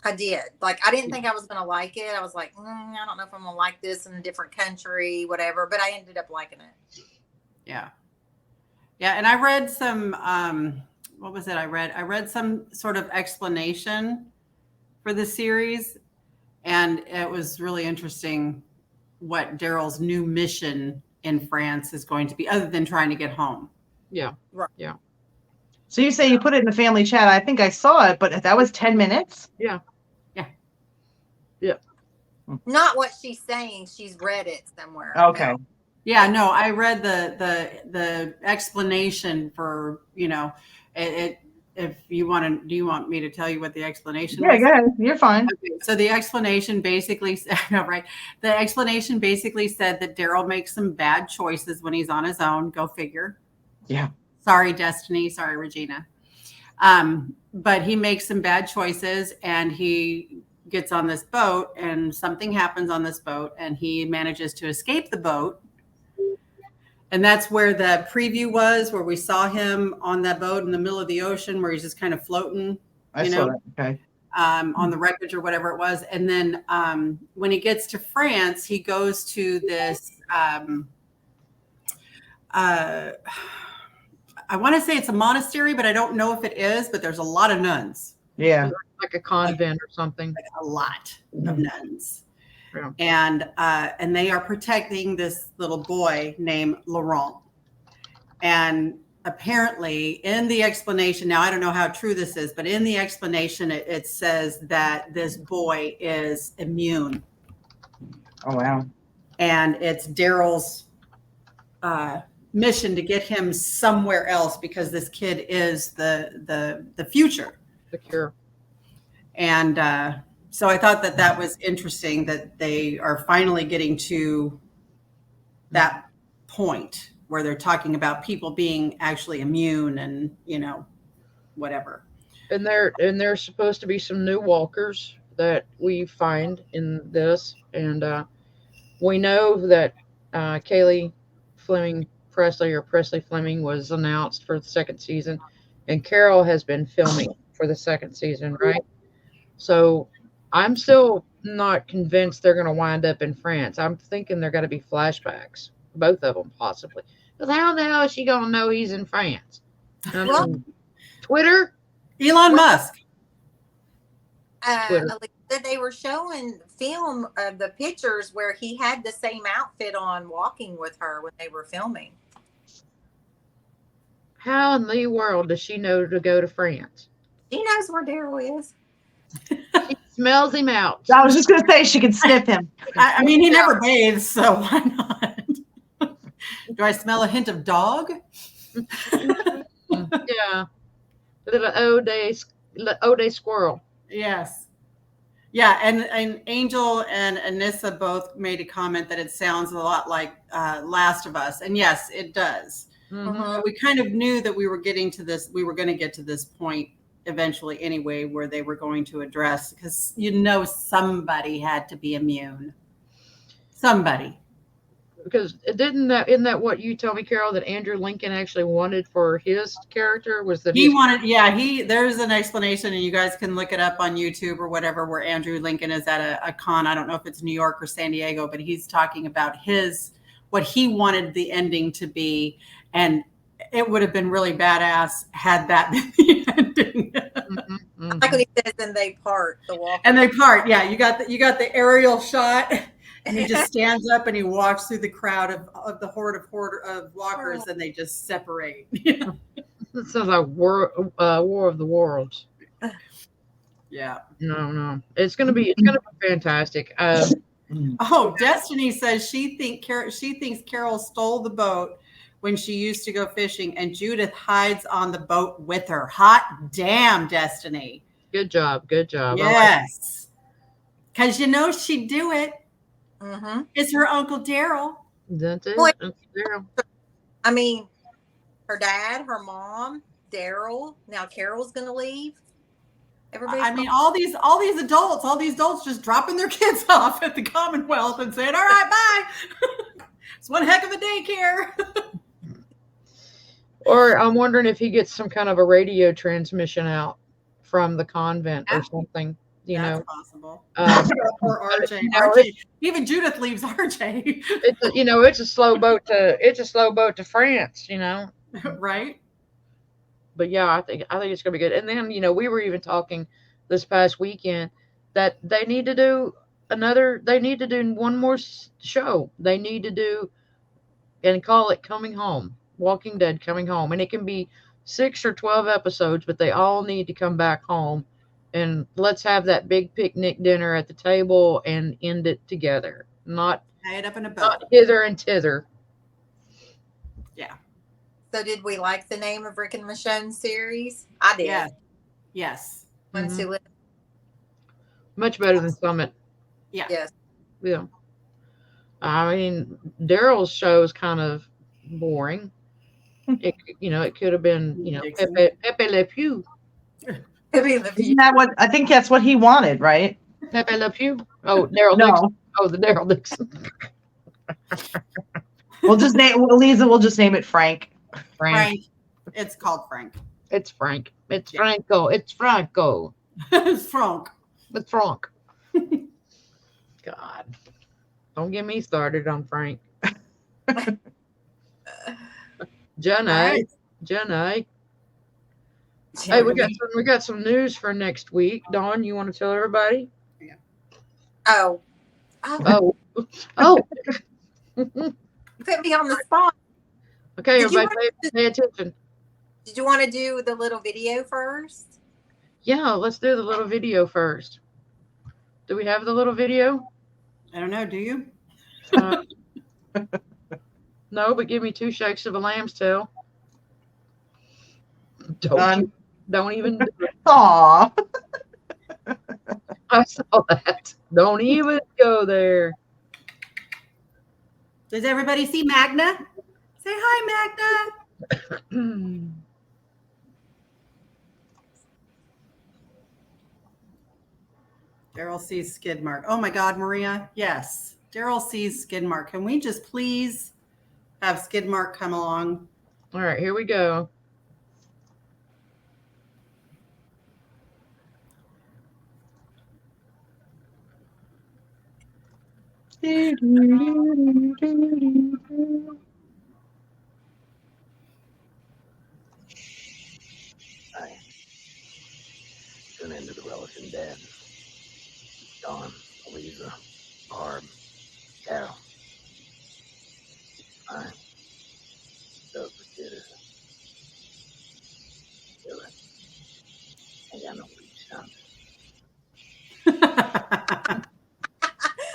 I did. Like, I didn't think I was going to like it. I was like, I don't know if I'm going to like this in a different country, whatever. But I ended up liking it. Yeah. Yeah. And I read some, what was it I read? I read some sort of explanation for the series. And it was really interesting what Daryl's new mission in France is going to be, other than trying to get home. Yeah. Right. Yeah. So you say you put it in the family chat. I think I saw it, but that was 10 minutes? Yeah. Yeah. Yeah. Not what she's saying. She's read it somewhere. Okay. Yeah, no, I read the explanation for, you know, it if you want to, do you want me to tell you what the explanation was? Yeah, go ahead. You're fine. Okay, so the explanation basically no, right. The explanation basically said that Daryl makes some bad choices when he's on his own. Go figure. Yeah. Sorry, Destiny. Sorry, Regina. But he makes some bad choices and he gets on this boat and something happens on this boat and he manages to escape the boat. And that's where the preview was, where we saw him on that boat in the middle of the ocean, where he's just kind of floating, I saw that. Okay. on the wreckage or whatever it was. And then when he gets to France, he goes to this, I want to say it's a monastery, but I don't know if it is, but there's a lot of nuns. Yeah. Like a convent or something. Like a lot of nuns. Yeah. And they are protecting this little boy named Laurent. And apparently in the explanation, now I don't know how true this is, but in the explanation, it says that this boy is immune. Oh, wow. And it's Daryl's mission to get him somewhere else because this kid is the future. The cure. And so I thought that was interesting that they are finally getting to that point where they're talking about people being actually immune and, whatever. And there's supposed to be some new walkers that we find in this. And we know that Kaylee Fleming Presley or Presley Fleming was announced for the second season. And Carol has been filming for the second season, right? So I'm still not convinced they're going to wind up in France. I'm thinking they're going to be flashbacks, both of them possibly. Because how the hell is she going to know he's in France? Well, Twitter? Elon Musk. Twitter. That they were showing film of the pictures where he had the same outfit on walking with her when they were filming. How in the world does she know to go to France? She knows where Daryl is. She smells him out. I was just going to say she could sniff him. I mean, he never bathes, so why not? Do I smell a hint of dog? Yeah. Little O'Day squirrel. Yes. Yeah, and Angel and Anissa both made a comment that it sounds a lot like Last of Us. And yes, it does. Mm-hmm. But we kind of knew that we were going to get to this point eventually anyway, where they were going to address, because somebody had to be immune. Somebody. Because isn't that what you told me, Carol, that Andrew Lincoln actually wanted for his character was that there's an explanation, and you guys can look it up on YouTube or whatever, where Andrew Lincoln is at a con. I don't know if it's New York or San Diego, but he's talking about what he wanted the ending to be, and it would have been really badass had that been the ending. Mm-hmm. Like when he says, "And they part the walk." And they part. Yeah, you got the aerial shot. And he just stands up and he walks through the crowd of the horde of walkers, and they just separate. This sounds like War of the Worlds. Yeah. No. It's gonna be fantastic. Destiny says she thinks Carol stole the boat when she used to go fishing, and Judith hides on the boat with her. Hot damn, Destiny. Good job. Yes. Because she'd do it. Mm-hmm. It's her Uncle Daryl. That's it. Boy. Uncle Daryl. I mean, her dad, her mom, Daryl. Now Carol's going to leave. All these adults just dropping their kids off at the Commonwealth and saying, "All right, bye." It's one heck of a daycare. Or I'm wondering if he gets some kind of a radio transmission out from the convent or something. That's possible. Poor RJ. Even Judith leaves RJ. It's a slow boat to France. Right. But yeah, I think it's gonna be good. And then we were even talking this past weekend that they need to do one more show. They need to do and call it Coming Home, Walking Dead Coming Home, and it can be 6 or 12 episodes, but they all need to come back home. And let's have that big picnic dinner at the table and end it together. Not tie it up in a boat. Not hither and thither. Yeah. So did we like the name of Rick and Michonne's series? I did. Yeah. Yes. Mm-hmm. Much better than Summit. Yeah. Yes. Yeah. I mean, Daryl's show is kind of boring. It could have been, Pepe Le Pew. Isn't that what I think? That's what he wanted, right? Pepe Le Pew. Oh, Daryl No. Dixon. Oh, the Daryl Dixon. We'll just name it Frank. Frank. It's called Frank. It's Frank. It's Franco. It's Franco. It's Frank. It's Frank. God. Don't get me started on Frank. Jenna. Hey, we got some news for next week. Dawn, you want to tell everybody? Yeah. Oh. Put me on the spot. Okay, Did everybody pay attention. Did you want to do the little video first? Yeah, let's do the little video first. Do we have the little video? I don't know. Do you? No, but give me 2 shakes of a lamb's tail. Done. Don't even do it. Aw. I saw that. Don't even go there. Does everybody see Magna? Say hi, Magna. Daryl sees skid mark. Oh my God, Maria. Yes. Daryl sees skid mark. Can we just please have skid mark come along? All right, here we go. Hi. Tune into the Relative Dead. Dawn, Louisa, Barb, Carol. Hi. Doug the kid is. Do it. Ain't got no beach sound.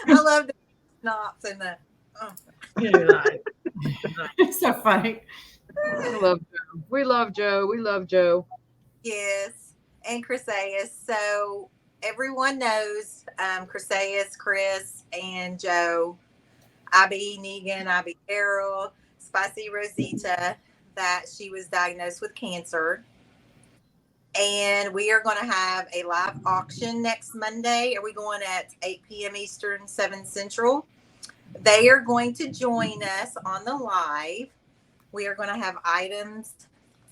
I love the knots and the. Oh. It's so funny. We love Joe. We love Joe. We love Joe. Yes, and Chrysaeus. So everyone knows Chrysaeus, Chris, and Joe. I.B. Negan, I.B. Errol, Spicy Rosita, that she was diagnosed with cancer. And we are going to have a live auction next Monday. Are we going at 8 p.m. Eastern, 7 Central? They are going to join us on the live. We are going to have items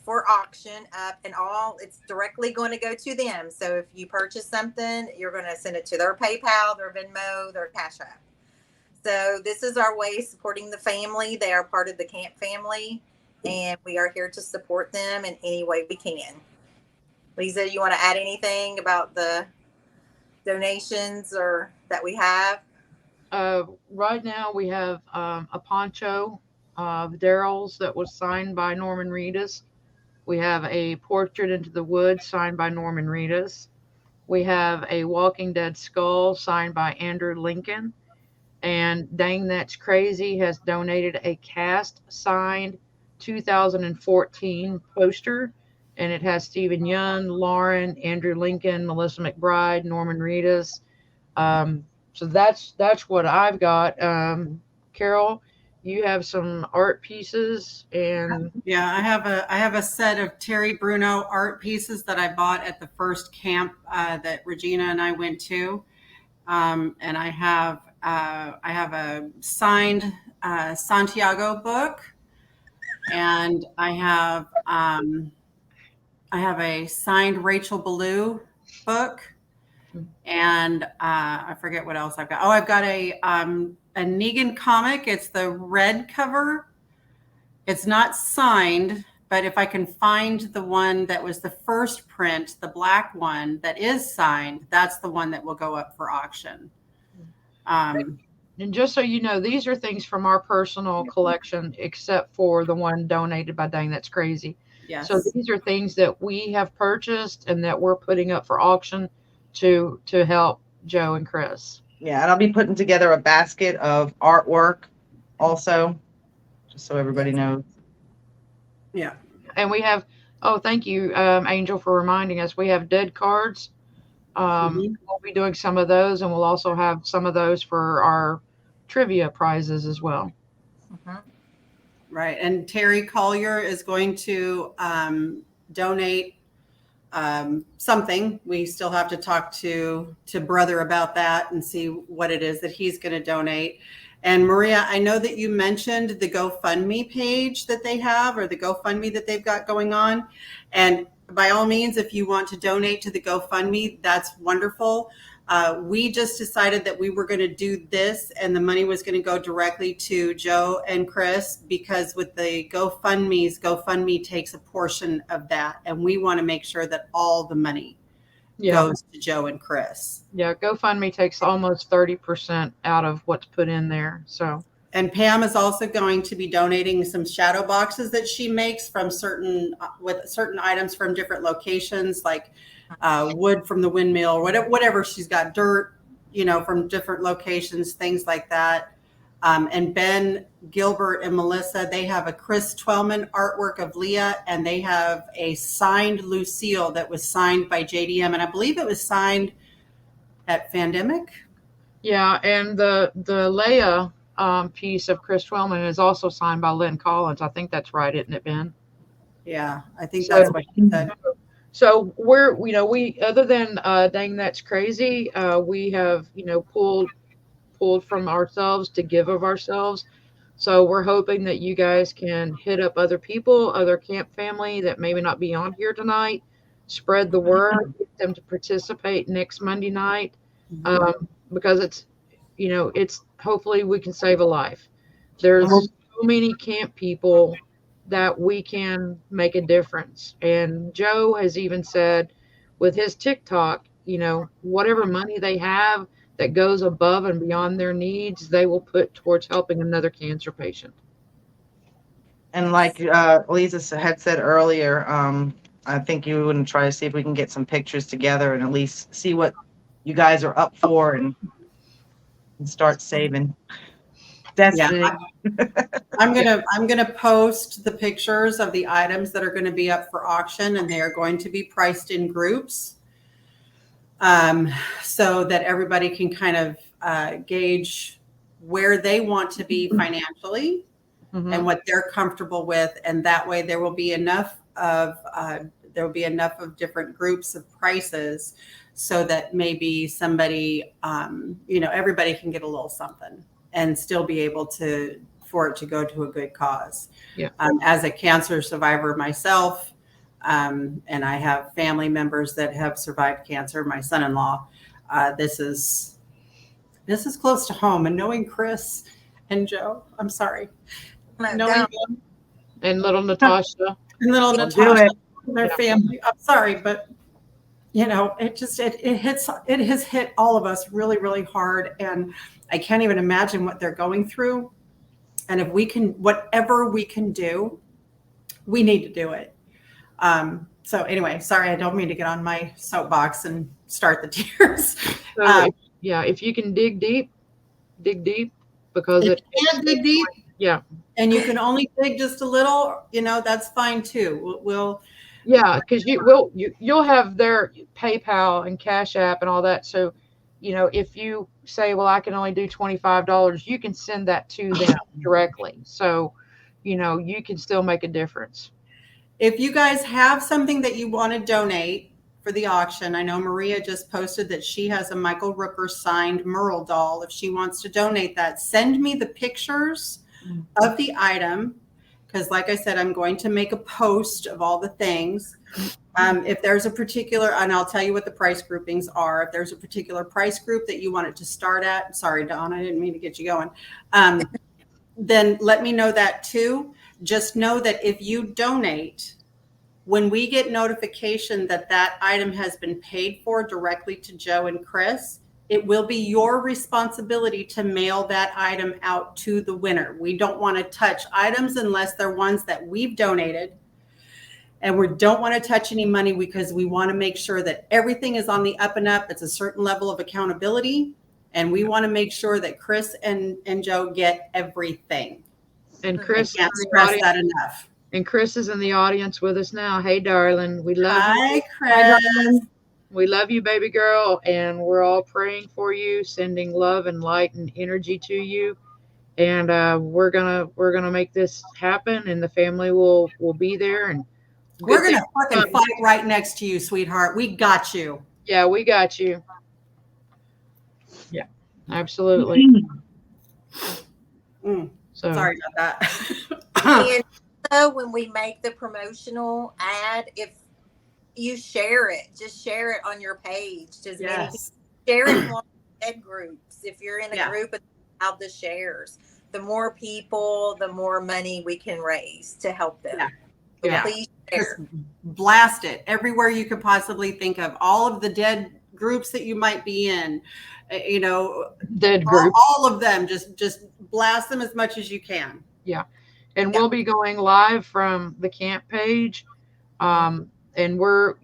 for auction up, and all it's directly going to go to them. So if you purchase something, you're going to send it to their PayPal, their Venmo, their Cash App. So this is our way of supporting the family. They are part of the camp family, and we are here to support them in any way we can. Lisa, you want to add anything about the donations or that we have? Right now we have a poncho of Daryl's that was signed by Norman Reedus. We have a portrait into the woods signed by Norman Reedus. We have a Walking Dead skull signed by Andrew Lincoln. And Dang That's Crazy has donated a cast signed 2014 poster, and it has Stephen Young, Lauren, Andrew Lincoln, Melissa McBride, Norman Reedus. So that's what I've got. Carol, you have some art pieces, and Yeah, I have a set of Terry Bruno art pieces that I bought at the first camp that Regina and I went to, and I have a signed Santiago book, and I have a signed Rachel Ballou book, and I forget what else I've got. Oh, I've got a Negan comic. It's the red cover. It's not signed, but if I can find the one that was the first print, the black one that is signed, that's the one that will go up for auction. and just so you know, these are things from our personal collection, except for the one donated by Dang That's Crazy. Yes. So these are things that we have purchased and that we're putting up for auction to help Joe and Chris. Yeah, and I'll be putting together a basket of artwork also, just so everybody knows. Yeah. And we have, oh, thank you, Angel, for reminding us. We have dead cards. We'll be doing some of those, and we'll also have some of those for our trivia prizes as well. Right. And Terry Collier is going to donate something. We still have to talk to brother about that and see what it is that he's going to donate. And Maria, I know that you mentioned the GoFundMe page that they have, or the GoFundMe that they've got going on. And by all means, if you want to donate to the GoFundMe, that's wonderful. We just decided that we were going to do this, and the money was going to go directly to Joe and Chris, because with the GoFundMe takes a portion of that, and we want to make sure that all the money goes to Joe and Chris. Yeah, GoFundMe takes almost 30% out of what's put in there. So And Pam is also going to be donating some shadow boxes that she makes from with certain items from different locations, like wood from the windmill, whatever she's got, dirt, from different locations, things like that. And Ben Gilbert and Melissa, they have a Chris Twellman artwork of Leah, and they have a signed Lucille that was signed by JDM, and I believe it was signed at Fandemic. Yeah, and the Leia piece of Chris Twellman is also signed by Lynn Collins. I think that's right, isn't it, Ben? Yeah, I think that's what she said. So we other than dang that's crazy, we have pulled from ourselves to give of ourselves. So we're hoping that you guys can hit up other people, other camp family that maybe not be on here tonight, spread the word, get them to participate next Monday night, because it's hopefully we can save a life. There's so many camp people that we can make a difference. And Joe has even said with his TikTok, whatever money they have that goes above and beyond their needs, they will put towards helping another cancer patient. And like Lisa had said earlier, I think you would try to see if we can get some pictures together and at least see what you guys are up for and start saving destiny. Yeah, I'm gonna post the pictures of the items that are going to be up for auction, and they are going to be priced in groups, so that everybody can kind of gauge where they want to be financially and what they're comfortable with, and that way there will be enough of different groups of prices, so that maybe somebody, everybody can get a little something and still be able for it to go to a good cause. Yeah. As a cancer survivor myself, and I have family members that have survived cancer, my son-in-law, this is close to home. And knowing Chris and Joe, I'm sorry, knowing them and little Natasha and little Do Natasha it. and their family, I'm sorry, but it has hit all of us really, really hard, and I can't even imagine what they're going through. And if we can, whatever we can do, we need to do it. So anyway, sorry, I don't mean to get on my soapbox and start the tears. So if you can dig deep, because if you can't dig deep, yeah, and you can only dig just a little, that's fine too. Yeah, because you'll have their PayPal and Cash App and all that. So, if you say, well, I can only do $25, you can send that to them directly. So, you can still make a difference. If you guys have something that you want to donate for the auction, I know Maria just posted that she has a Michael Rooker signed Merle doll. If she wants to donate that, send me the pictures of the item. Because like I said, I'm going to make a post of all the things. If there's a particular, and I'll tell you what the price groupings are. If there's a particular price group that you want it to start at, sorry, Dawn, I didn't mean to get you going. Then let me know that too. Just know that if you donate, when we get notification that that item has been paid for directly to Joe and Chris, it will be your responsibility to mail that item out to the winner. We don't want to touch items unless they're ones that we've donated. And we don't want to touch any money because we want to make sure that everything is on the up and up. It's a certain level of accountability. And we want to make sure that Chris and Joe get everything. And Chris, I can't stress that enough. And Chris is in the audience with us now. Hey, darling, we love you. Hi, Chris. We love you, baby girl, and we're all praying for you, sending love and light and energy to you. And we're gonna make this happen, and the family will be there. And we're gonna fucking fight right next to you, sweetheart. We got you. Yeah, we got you. Yeah, absolutely. So sorry about that. And so when we make the promotional ad, if you share it, just share it on your page. Just share it in one of the ed groups. If you're in a group of the shares, the more people, the more money we can raise to help them. So please share. Just blast it everywhere you could possibly think of. All of the dead groups that you might be in, you know, Dead group. all of them. Just blast them as much as you can. Yeah. And we'll be going live from the camp page. And we're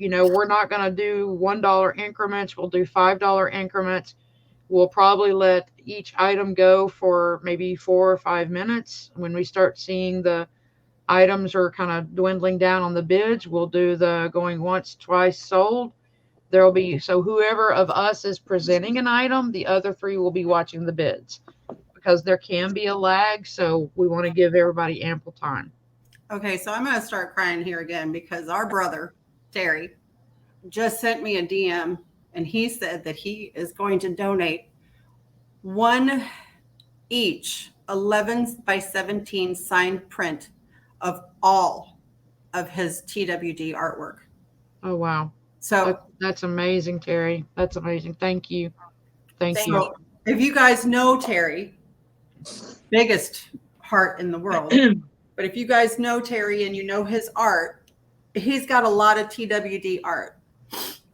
not going to do $1 increments. We'll do $5 increments. We'll probably let each item go for maybe 4 or 5 minutes. When we start seeing the items are kind of dwindling down on the bids, we'll do the going once, twice sold. There'll be, so whoever of us is presenting an item, the other 3 will be watching the bids, because there can be a lag. So we want to give everybody ample time. Okay, so I'm going to start crying here again because our brother, Terry, just sent me a DM, and he said that he is going to donate 1 each 11 by 17 signed print of all of his TWD artwork. Oh, wow. So that's amazing, Terry. That's amazing. Thank you. Thank you. If you guys know Terry, biggest heart in the world, but if you guys know Terry and you know his art, he's got a lot of TWD art,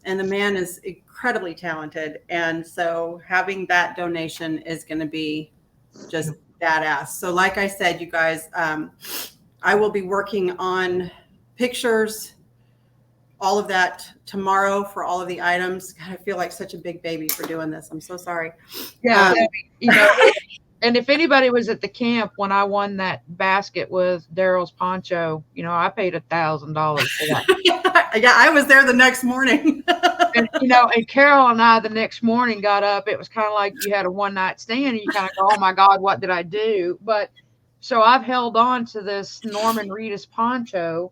and the man is incredibly talented. And so having that donation is going to be just badass. So like I said, you guys, I will be working on pictures, all of that tomorrow for all of the items. God, I feel like such a big baby for doing this. I'm so sorry. Yeah. And if anybody was at the camp when I won that basket with Daryl's poncho, I paid $1,000 for that. Yeah, I was there the next morning. And Carol and I the next morning got up. It was kind of like you had a one-night stand, and you kind of go, "Oh my God, what did I do?" But so I've held on to this Norman Reedus poncho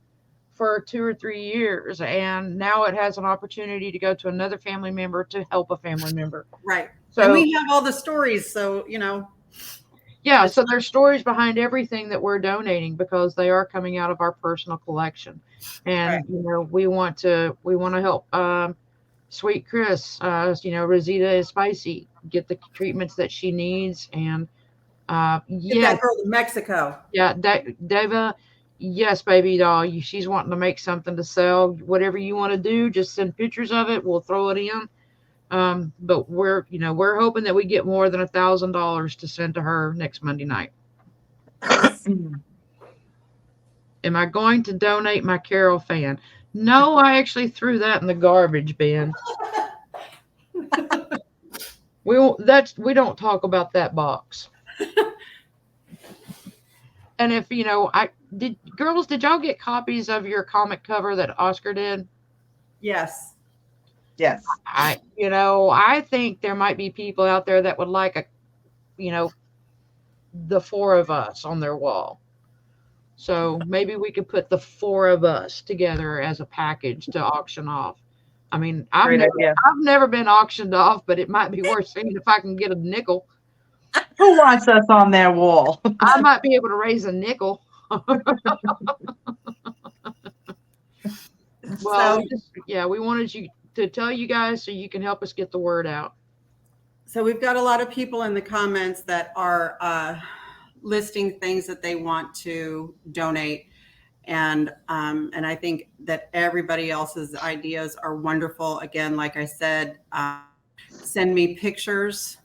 for 2 or 3 years, and now it has an opportunity to go to another family member to help a family member. Right. So, and we have all the stories, so Yeah, so there's stories behind everything that we're donating, because they are coming out of our personal collection, and we want to help Sweet Chris, Rosita is Spicy, get the treatments that she needs, and get that girl to Mexico. Yeah, Deva, yes, baby doll, she's wanting to make something to sell. Whatever you want to do, just send pictures of it. We'll throw it in. But we're hoping that we get more than $1,000 to send to her next Monday night. Am I going to donate my Carol fan? No, I actually threw that in the garbage bin. We don't talk about that box. And if did y'all get copies of your comic cover that Oscar did? Yes. Yes. I think there might be people out there that would like the 4 of us on their wall. So maybe we could put the 4 of us together as a package to auction off. I mean, I've never been auctioned off, but it might be worth seeing if I can get a nickel. Who wants us on their wall? I might be able to raise a nickel. Well, we wanted you to tell you guys so you can help us get the word out. So we've got a lot of people in the comments that are listing things that they want to donate, and I think that everybody else's ideas are wonderful. Again, like I said, send me pictures,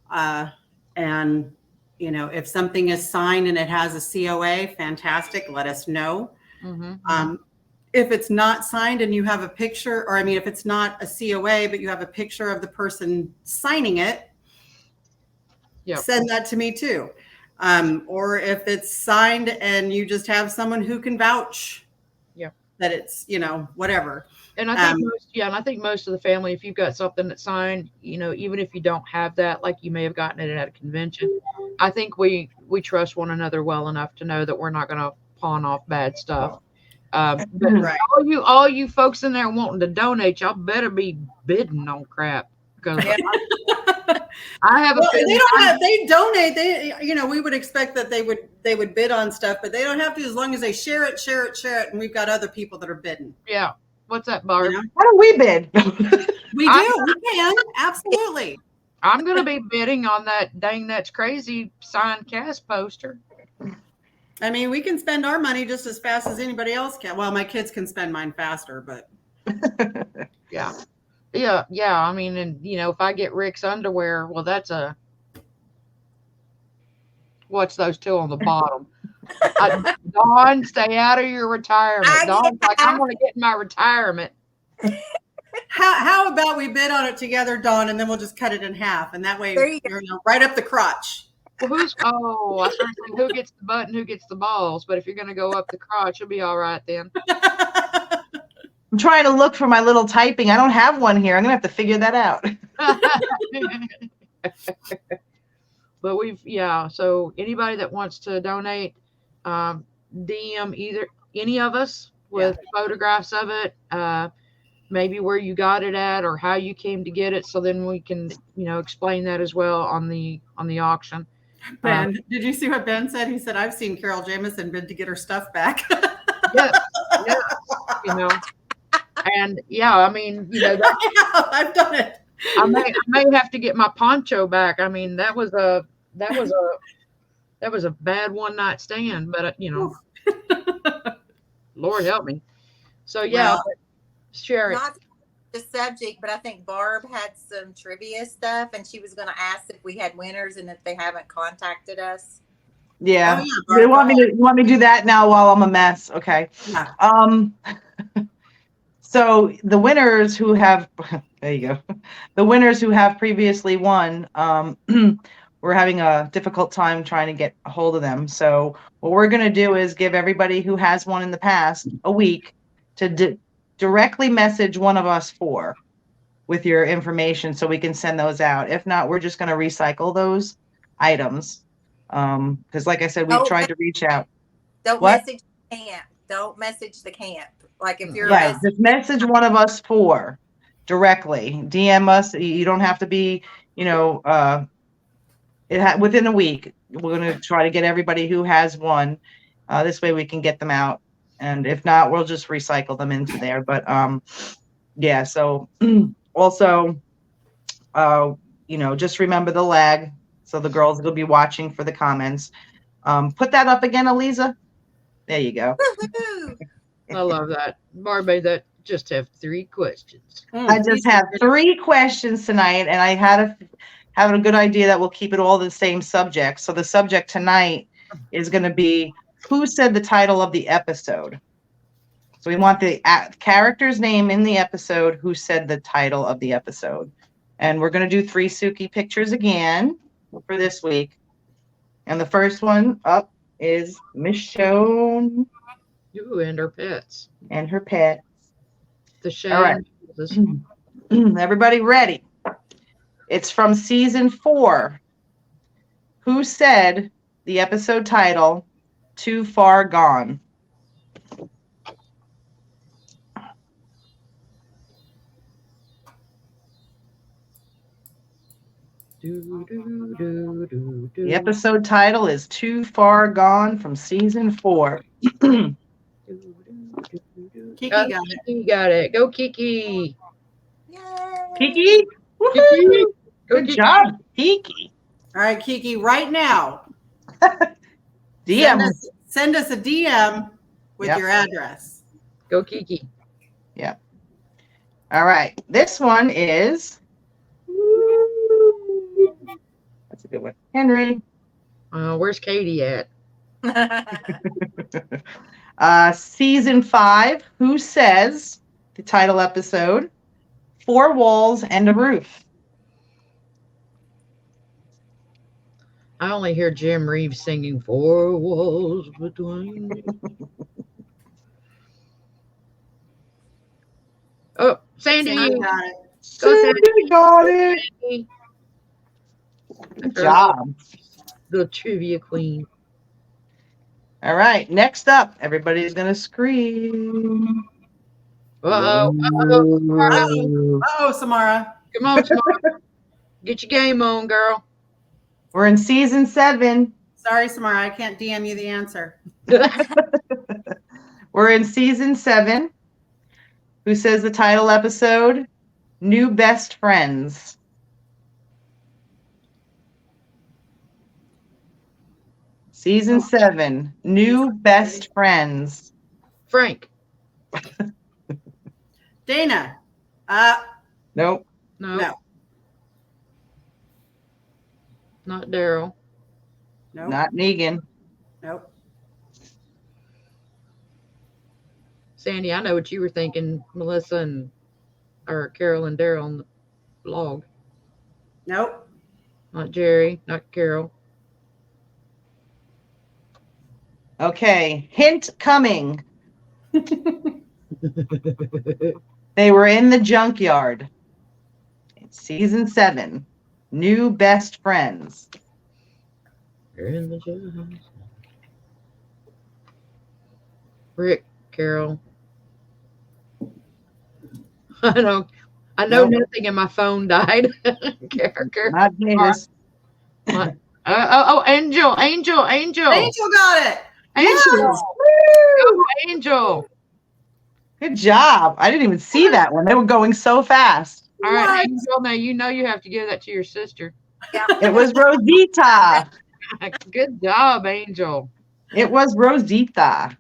and if something is signed and it has a COA, fantastic. Let us know. Mm-hmm. If it's not signed and you have a picture, or if it's not a COA, but you have a picture of the person signing it, send that to me too. Or if it's signed and you just have someone who can vouch that it's, whatever. And I think most of the family, if you've got something that's signed, even if you don't have that, like you may have gotten it at a convention, I think we trust one another well enough to know that we're not going to pawn off bad stuff. But all you folks in there wanting to donate, y'all better be bidding on crap, because I have they donate. We would expect that they would bid on stuff, but they don't have to, as long as they share it, and we've got other people that are bidding. Yeah. What's that, Barb? How do we bid? We can, absolutely. I'm going to be bidding on that Dang That's Crazy signed cast poster. We can spend our money just as fast as anybody else can. Well, my kids can spend mine faster, but yeah. Yeah, yeah. I mean, and if I get Rick's underwear, well, that's a what's those two on the bottom? Dawn, stay out of your retirement. I Dawn's like, I'm get going to get in my retirement. How about we bid on it together, Dawn, and then we'll just cut it in half, and that way There you you're right up the crotch. Well, oh, I started saying who gets the butt and who gets the balls, but if you're going to go up the crotch, you'll be all right then. I'm trying to look for my little typing. I don't have one here. I'm gonna have to figure that out. But so anybody that wants to donate, DM either any of us with photographs of it, maybe where you got it at or how you came to get it, so then we can explain that as well on the auction. Ben, did you see what Ben said? He said, I've seen Carol Jamieson bid to get her stuff back. Yes, and I mean, I've done it. I may have to get my poncho back. I mean, that was a bad one night stand, but Lord help me. So share it. not the subject, but I think Barb had some trivia stuff, and she was going to ask if we had winners and if they haven't contacted us. Yeah. Oh, yeah, You want me to do that now while I'm a mess? Okay. Yeah. So the winners who have there you go. The winners who have previously won, we're having a difficult time trying to get a hold of them. So what we're going to do is give everybody who has won in the past a week to directly message one of us four with your information so we can send those out. If not, we're just going to recycle those items. Because like I said, we've tried to reach out. Don't message the camp. Don't message the camp. Like if you're just message one of us four directly. DM us. You don't have to be, within a week. We're going to try to get everybody who has one. This way we can get them out. And if not, we'll just recycle them into there. But so also, just remember the lag. So the girls will be watching for the comments. Put that up again, Eliza. There you go. I love that. Barbie, that just have 3 questions. I just have 3 questions tonight, and I had a good idea that we'll keep it all the same subject. So the subject tonight is going to be who said the title of the episode. So we want the character's name in the episode, who said the title of the episode. And we're going to do 3 Suki pictures again for this week. And the first one up is Michonne. Ooh, and her pets. And her pets. The shame. All right. Everybody ready? It's from season 4. Who said the episode title, Too Far Gone? The episode title is Too Far Gone from season 4. Kiki got it. Kiki got it. Go Kiki. Yay. Kiki? Kiki. Good job, Kiki. All right, Kiki, right now. DM. Send us a DM with your address. Go Kiki. Yeah. All right. This one is. That's a good one. Henry. Where's Katie at? Season 5. Who says the title episode? 4 walls and a roof. I only hear Jim Reeves singing 4 walls between me. Oh, Sandy. Sandy got it. Go Sandy got it. Sandy. Good job. The trivia queen. All right. Next up, everybody's going to scream. Uh-oh. Uh-oh, Samara. Come on, Samara. Get your game on, girl. We're in season 7. Sorry, Samara, I can't DM you the answer. We're in season 7. Who says the title episode? New Best Friends. Season 7. New Best Friends. Frank. Dana. Nope. No, No. not Daryl. Nope. Not Negan. Nope. Sandy, I know what you were thinking, Melissa and or Carol and Daryl on the log. Nope. Not Jerry, not Carol. Okay. Hint coming. They were in the junkyard. It's season 7. New best friends. You're in the jailhouse. Rick, Carol. I know Nope. nothing and my phone died. Carol. Not Davis. Angel. Angel got it. Angel. Oh, Angel. Good job. I didn't even see that one. They were going so fast. All right, What? Angel. Now you know you have to give that to your sister. It was Rosita. Good job, Angel. It was Rosita.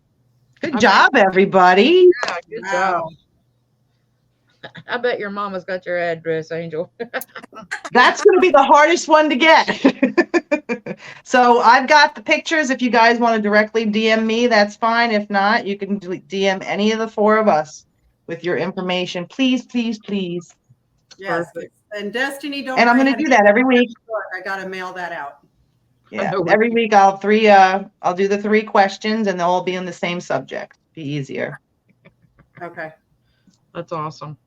Good Okay. job, everybody. Yeah, good Wow. job. I bet your mama's got your address, Angel. That's going to be the hardest one to get. So I've got the pictures. If you guys want to directly DM me, that's fine. If not, you can DM any of the 4 of us with your information. Please, please, please. Yes. Perfect. And Destiny, don't. And I'm worry, going to do that every week. I gotta mail that out. Yeah, know what every you- week I'll do the 3 questions and they'll all be on the same subject. Be easier. Okay. That's awesome.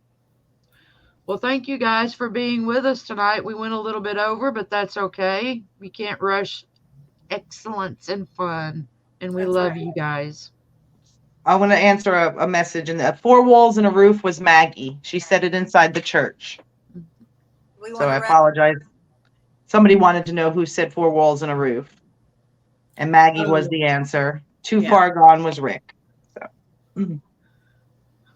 Well, thank you guys for being with us tonight. We went a little bit over, but that's okay. We can't rush excellence and fun. And we That's love right. you guys. I want to answer a message. And the 4 walls and a roof was Maggie. She said it inside the church. We So want I to apologize. Somebody wanted to know who said 4 walls and a roof. And Maggie was the answer. Too Yeah. far gone was Rick.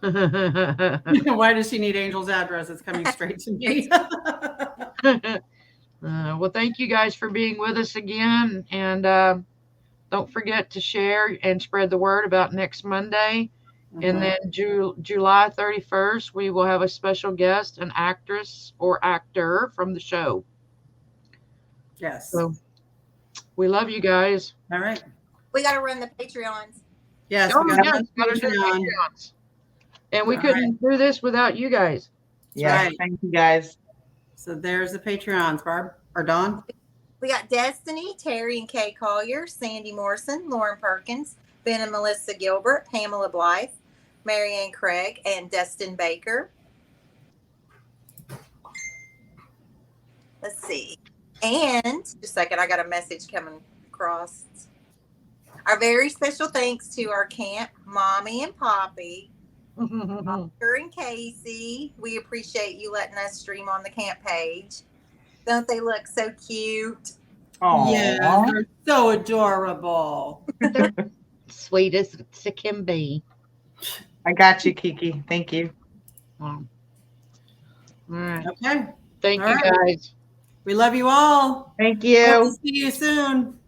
Why does she need Angel's address? It's coming straight to me. Well, thank you guys for being with us again. And don't forget to share and spread the word about next Monday. And then July 31st, we will have a special guest, an actress or actor from the show. Yes. So we love you guys. All right. We got to run the Patreons. Yes. Oh, We got yes, gotta do Patreons. And we couldn't do this without you guys. Yeah. right. Thank you guys. So there's the Patreons, Barb or Dawn. We got Destiny, Terry and Kay Collier, Sandy Morrison, Lauren Perkins, Ben and Melissa Gilbert, Pamela Blythe, Marianne Craig, and Dustin Baker. Let's see. And just a second, I got a message coming across. Our very special thanks to our camp Mommy and Poppy, Oscar and Casey. We appreciate you letting us stream on the camp page. Don't they look so cute? Aww. Yeah, they're so adorable. Sweet as it can be. I got you, Kiki. Thank you. All right. Okay. Thank All you right. guys. We love you all. Thank Hope you. to see you soon.